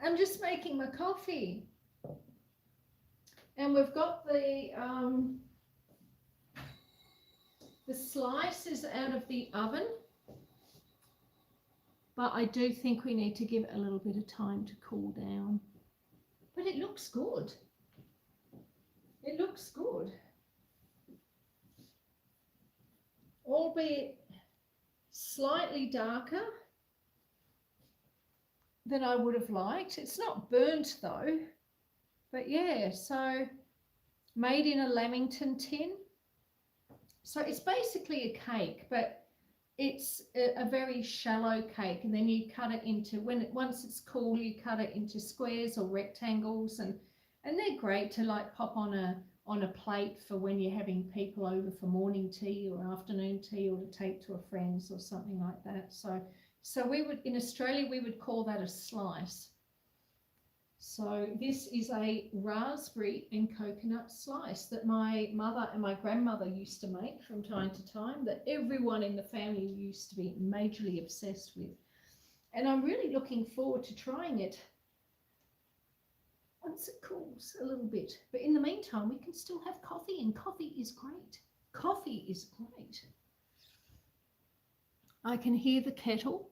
Speaker 1: I'm just making my coffee. And we've got the slices out of the oven. But I do think we need to give it a little bit of time to cool down. But it looks good. It looks good. Albeit slightly darker than I would have liked. It's not burnt though. But yeah, so made in a Lamington tin. So it's basically a cake, but it's a very shallow cake, and then you cut it into, once it's cool, you cut it into squares or rectangles, and they're great to like pop on a plate for when you're having people over for morning tea or afternoon tea, or to take to a friend's or something like that. So we would, in Australia, we would call that a slice. So this is a raspberry and coconut slice that my mother and my grandmother used to make from time to time, that everyone in the family used to be majorly obsessed with. And I'm really looking forward to trying it once it cools a little bit. But in the meantime, we can still have coffee, and coffee is great. Coffee is great. I can hear the kettle.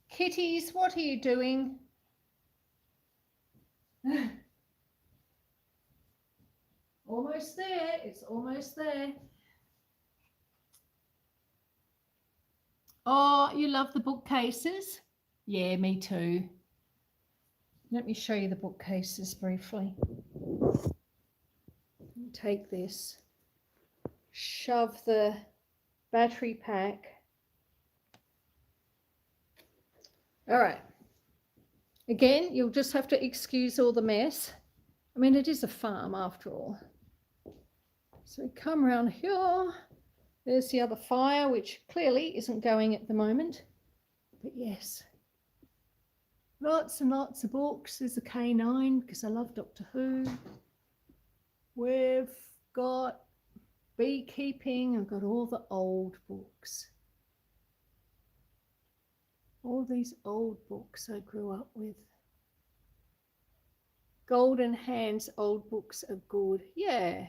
Speaker 1: Kitties, what are you doing? Almost there. It's almost there. Oh, you love the bookcases? Yeah, me too. Let me show you the bookcases briefly. Take this. Shove the battery pack. All right. Again, you'll just have to excuse all the mess. I mean, it is a farm after all. So we come around here. There's the other fire, which clearly isn't going at the moment. But yes, lots and lots of books. There's a K9 because I love Doctor Who. We've got beekeeping. I've got all the old books. All these old books I grew up with. Golden Hands old books are good. Yeah.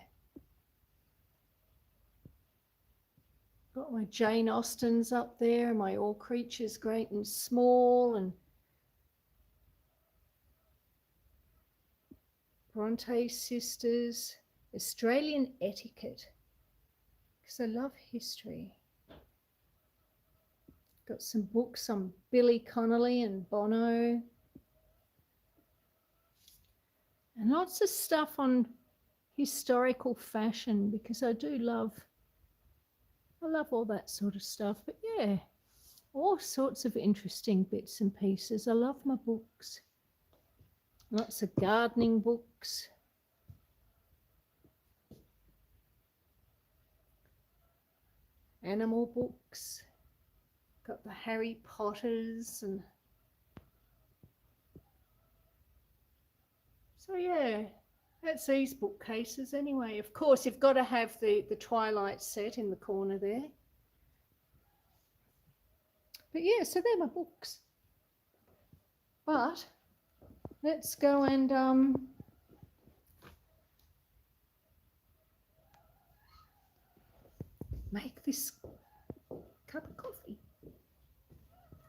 Speaker 1: Got my Jane Austens up there, my All Creatures Great and Small, and Bronte Sisters, Australian Etiquette, because I love history. Got some books on Billy Connolly and Bono. And lots of stuff on historical fashion, because I love all that sort of stuff. But yeah, all sorts of interesting bits and pieces. I love my books. Lots of gardening books. Animal books. Got the Harry Potters and so yeah, that's these bookcases anyway. Of course, you've got to have the Twilight set in the corner there. But yeah, so they're my books. But let's go and make this cup of coffee.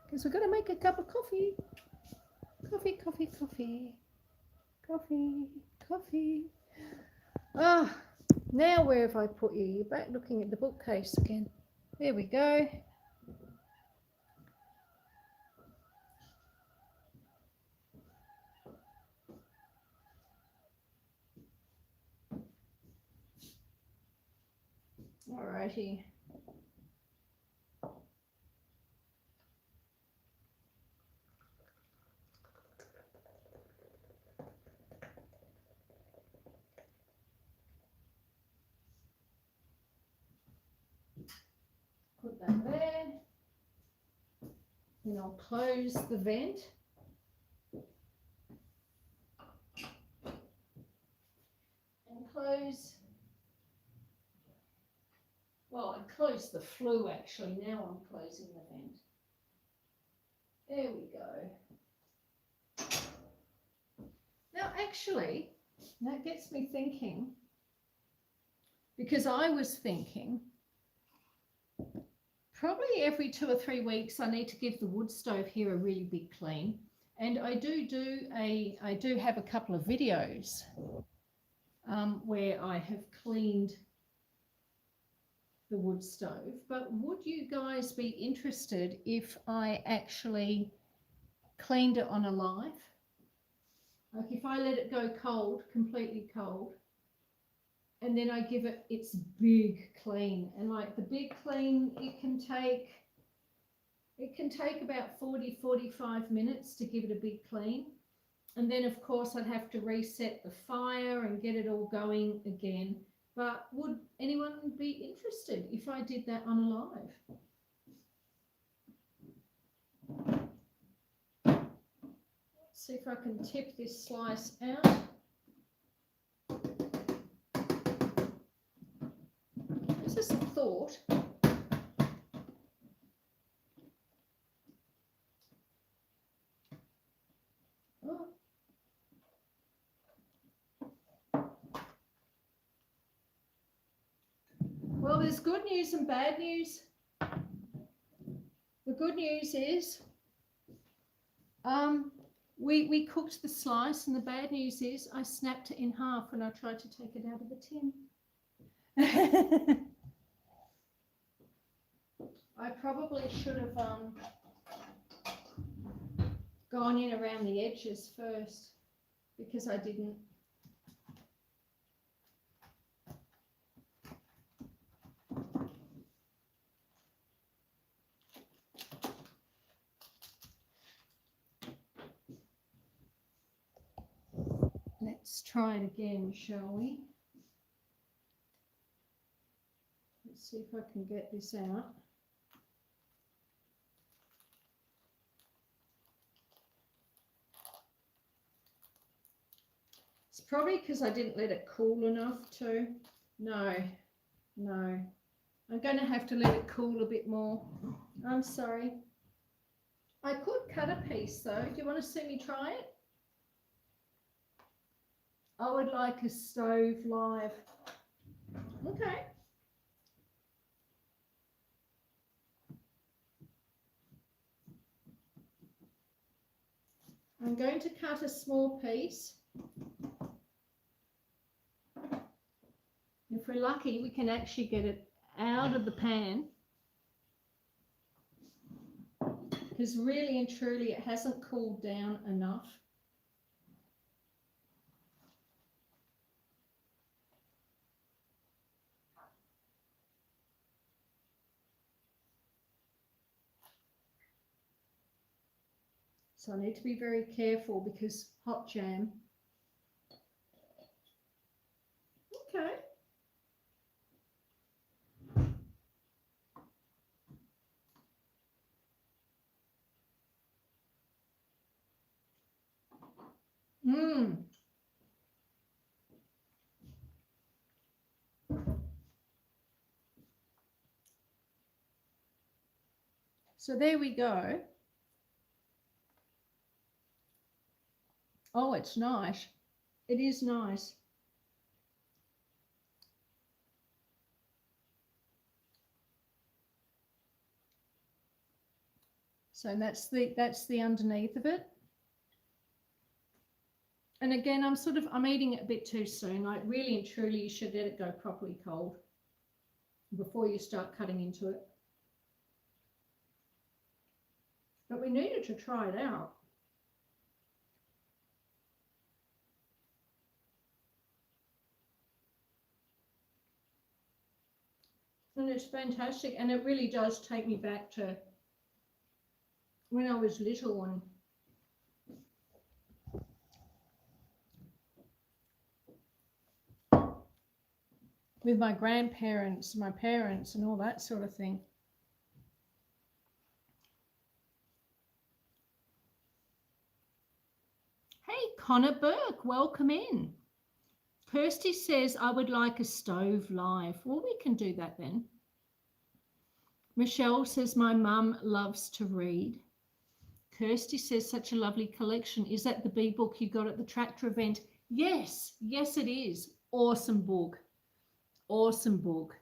Speaker 1: Because we've got to make a cup of coffee. Coffee, coffee, coffee. Coffee, coffee. Ah, now where have I put you? You're back looking at the bookcase again. There we go. Alrighty. Put that there. Then I'll close the vent. And close. Well, I closed the flue actually. Now I'm closing the vent. There we go. Now actually, that gets me thinking, because I was thinking probably every 2 or 3 weeks I need to give the wood stove here a really big clean. And I do have a couple of videos where I have cleaned the wood stove, but would you guys be interested if I actually cleaned it on a live? Like if I let it go cold, completely cold, and then I give it its big clean. And like the big clean, it can take about 40-45 minutes to give it a big clean. And then of course I'd have to reset the fire and get it all going again. But would anyone be interested if I did that on a live? Let's see if I can tip this slice out. It's just a thought. Oh. Well, there's good news and bad news. The good news is we cooked the slice, and the bad news is I snapped it in half when I tried to take it out of the tin. I probably should have gone in around the edges first, because I didn't. Let's try it again, shall we? Let's see if I can get this out. It's probably because I didn't let it cool enough too. No. I'm going to have to let it cool a bit more. I'm sorry. I could cut a piece though. Do you want to see me try it? I would like a stove live. Okay. I'm going to cut a small piece. If we're lucky, we can actually get it out of the pan, because really and truly it hasn't cooled down enough. So I need to be very careful because hot jam. Okay. Mmm. So there we go. Oh, it's nice. It is nice. So that's the underneath of it. And again, I'm eating it a bit too soon. Like really and truly, you should let it go properly cold before you start cutting into it. But we needed to try it out. And it's fantastic. And it really does take me back to when I was little and with my grandparents, my parents, and all that sort of thing. Hey, Connor Burke, welcome in. Kirsty says, I would like a stove live. Well, we can do that then. Michelle says, my mum loves to read. Kirsty says, such a lovely collection. Is that the bee book you got at the tractor event? Yes, yes it is. Awesome book. Awesome book.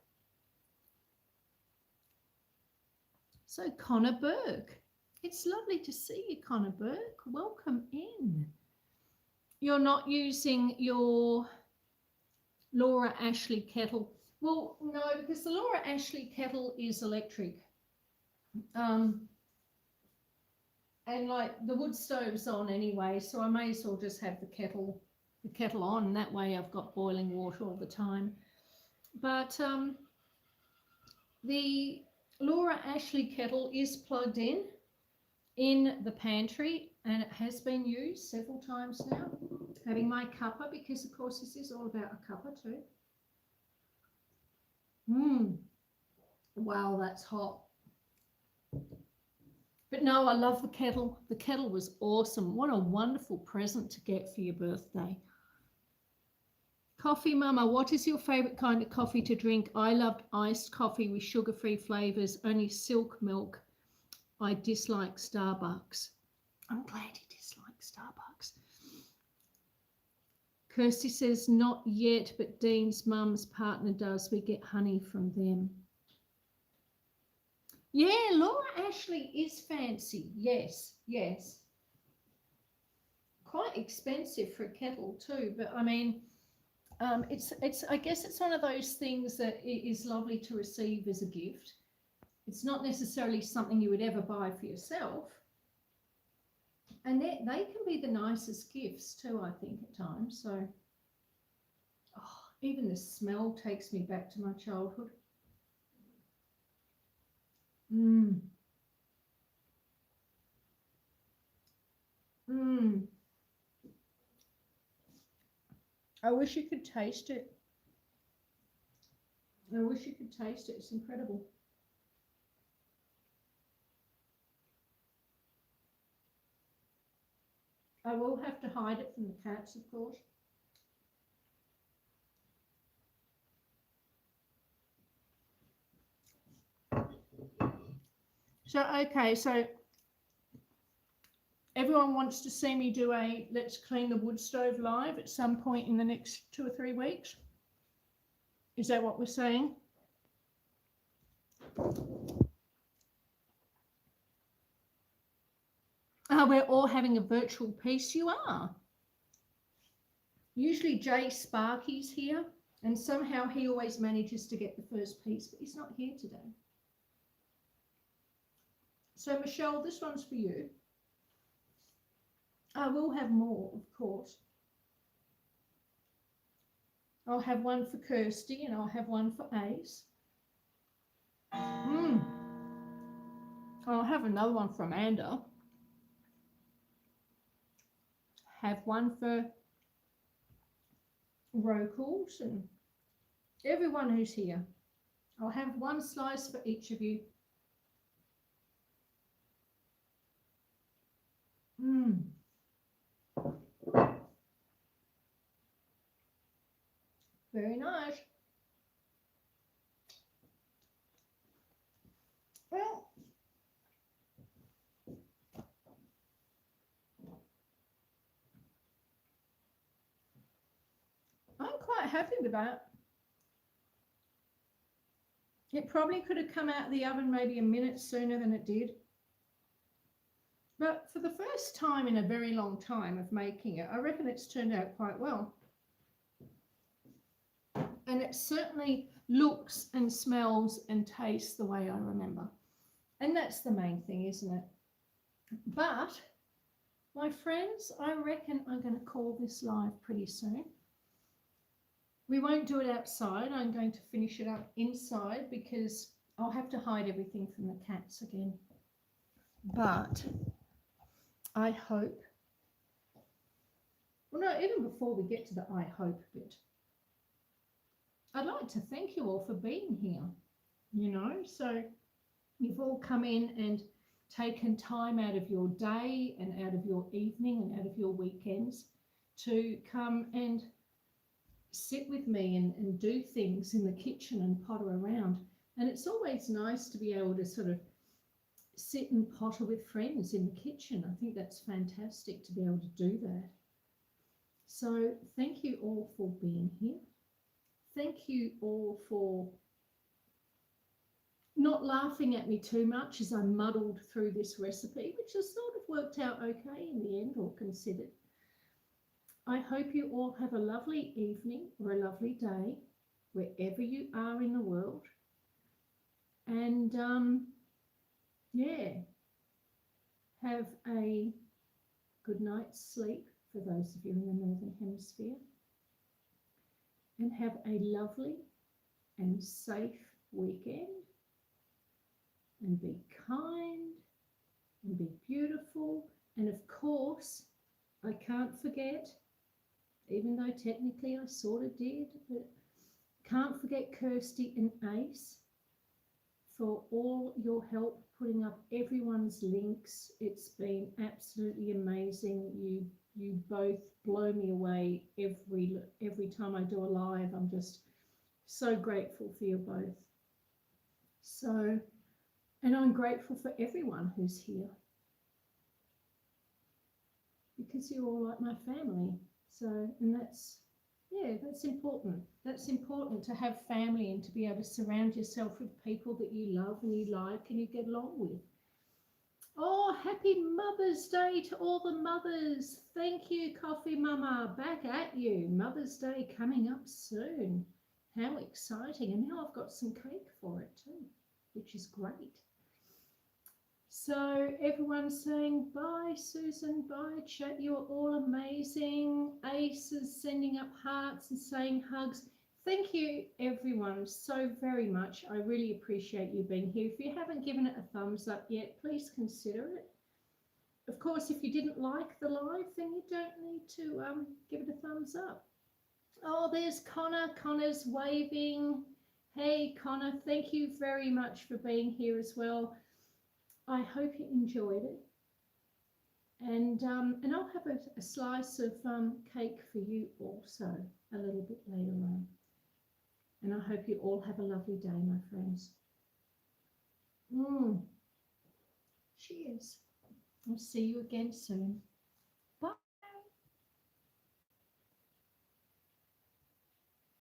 Speaker 1: So Connor Burke. It's lovely to see you, Connor Burke. Welcome in. You're not using your Laura Ashley kettle. Well, no, because the Laura Ashley kettle is electric. And like the wood stove's on anyway, so I may as well just have the kettle on, and that way I've got boiling water all the time. But the Laura Ashley kettle is plugged in the pantry, and it has been used several times now. Having my cuppa, because of course this is all about a cuppa too. Wow, that's hot. But no, I love the kettle. The kettle was awesome. What a wonderful present to get for your birthday. Coffee Mama, what is your favourite kind of coffee to drink? I loved iced coffee with sugar-free flavours, only silk milk. I dislike Starbucks. I'm glad you dislike Starbucks. Kirsty says, not yet, but Dean's mum's partner does. We get honey from them. Yeah, Laura Ashley is fancy. Yes, yes. Quite expensive for a kettle too, but I mean, it's I guess it's one of those things that is lovely to receive as a gift. It's not necessarily something you would ever buy for yourself. And they can be the nicest gifts too, I think, at times. So, oh, even the smell takes me back to my childhood. I wish you could taste it. I wish you could taste it. It's incredible. I will have to hide it from the cats, of course. So, okay, so everyone wants to see me do a Let's Clean the Wood Stove live at some point in the next 2 or 3 weeks. Is that what we're saying? We're all having a virtual piece. You are. Usually Jay Sparky's here, and somehow he always manages to get the first piece, but he's not here today. So Michelle, this one's for you. I will have more, of course. I'll have one for Kirsty, and I'll have one for Ace. I'll have another one for Amanda. have one for Rocals and everyone who's here. I'll have one slice for each of you. Very nice. Well, I'm quite happy with that. It probably could have come out of the oven maybe a minute sooner than it did. But for the first time in a very long time of making it, I reckon it's turned out quite well. And it certainly looks and smells and tastes the way I remember. And that's the main thing, isn't it? But, my friends, I reckon I'm going to call this live pretty soon. We won't do it outside. I'm going to finish it up inside because I'll have to hide everything from the cats again. But I hope, well, no, even before we get to the I hope bit, I'd like to thank you all for being here, you know. So you've all come in and taken time out of your day and out of your evening and out of your weekends to come and sit with me and do things in the kitchen and potter around. And it's always nice to be able to sort of sit and potter with friends in the kitchen. I think that's fantastic to be able to do that. So thank you all for being here. Thank you all for not laughing at me too much as I muddled through this recipe, which has sort of worked out okay in the end, all considered. I hope you all have a lovely evening or a lovely day, wherever you are in the world. And yeah, have a good night's sleep for those of you in the Northern Hemisphere. And have a lovely and safe weekend. And be kind and be beautiful. And of course, I can't forget, even though technically I sort of did, but can't forget Kirsty and Ace for all your help putting up everyone's links. It's been absolutely amazing. You both blow me away every time I do a live. I'm just so grateful for you both. So, and I'm grateful for everyone who's here because you're all like my family. So, and that's, yeah, that's important. That's important to have family and to be able to surround yourself with people that you love and you like and you get along with. Oh, happy Mother's Day to all the mothers. Thank you, Coffee Mama. Back at you. Mother's Day coming up soon. How exciting. And now I've got some cake for it too, which is great. So everyone's saying bye, Susan, bye, chat. You are all amazing. Ace is sending up hearts and saying hugs. Thank you, everyone, so very much. I really appreciate you being here. If you haven't given it a thumbs up yet, please consider it. Of course, if you didn't like the live, then you don't need to give it a thumbs up. Oh, there's Connor. Connor's waving. Hey, Connor, thank you very much for being here as well. I hope you enjoyed it. And I'll have a slice of cake for you also a little bit later on. And I hope you all have a lovely day, my friends. Cheers. I'll see you again soon.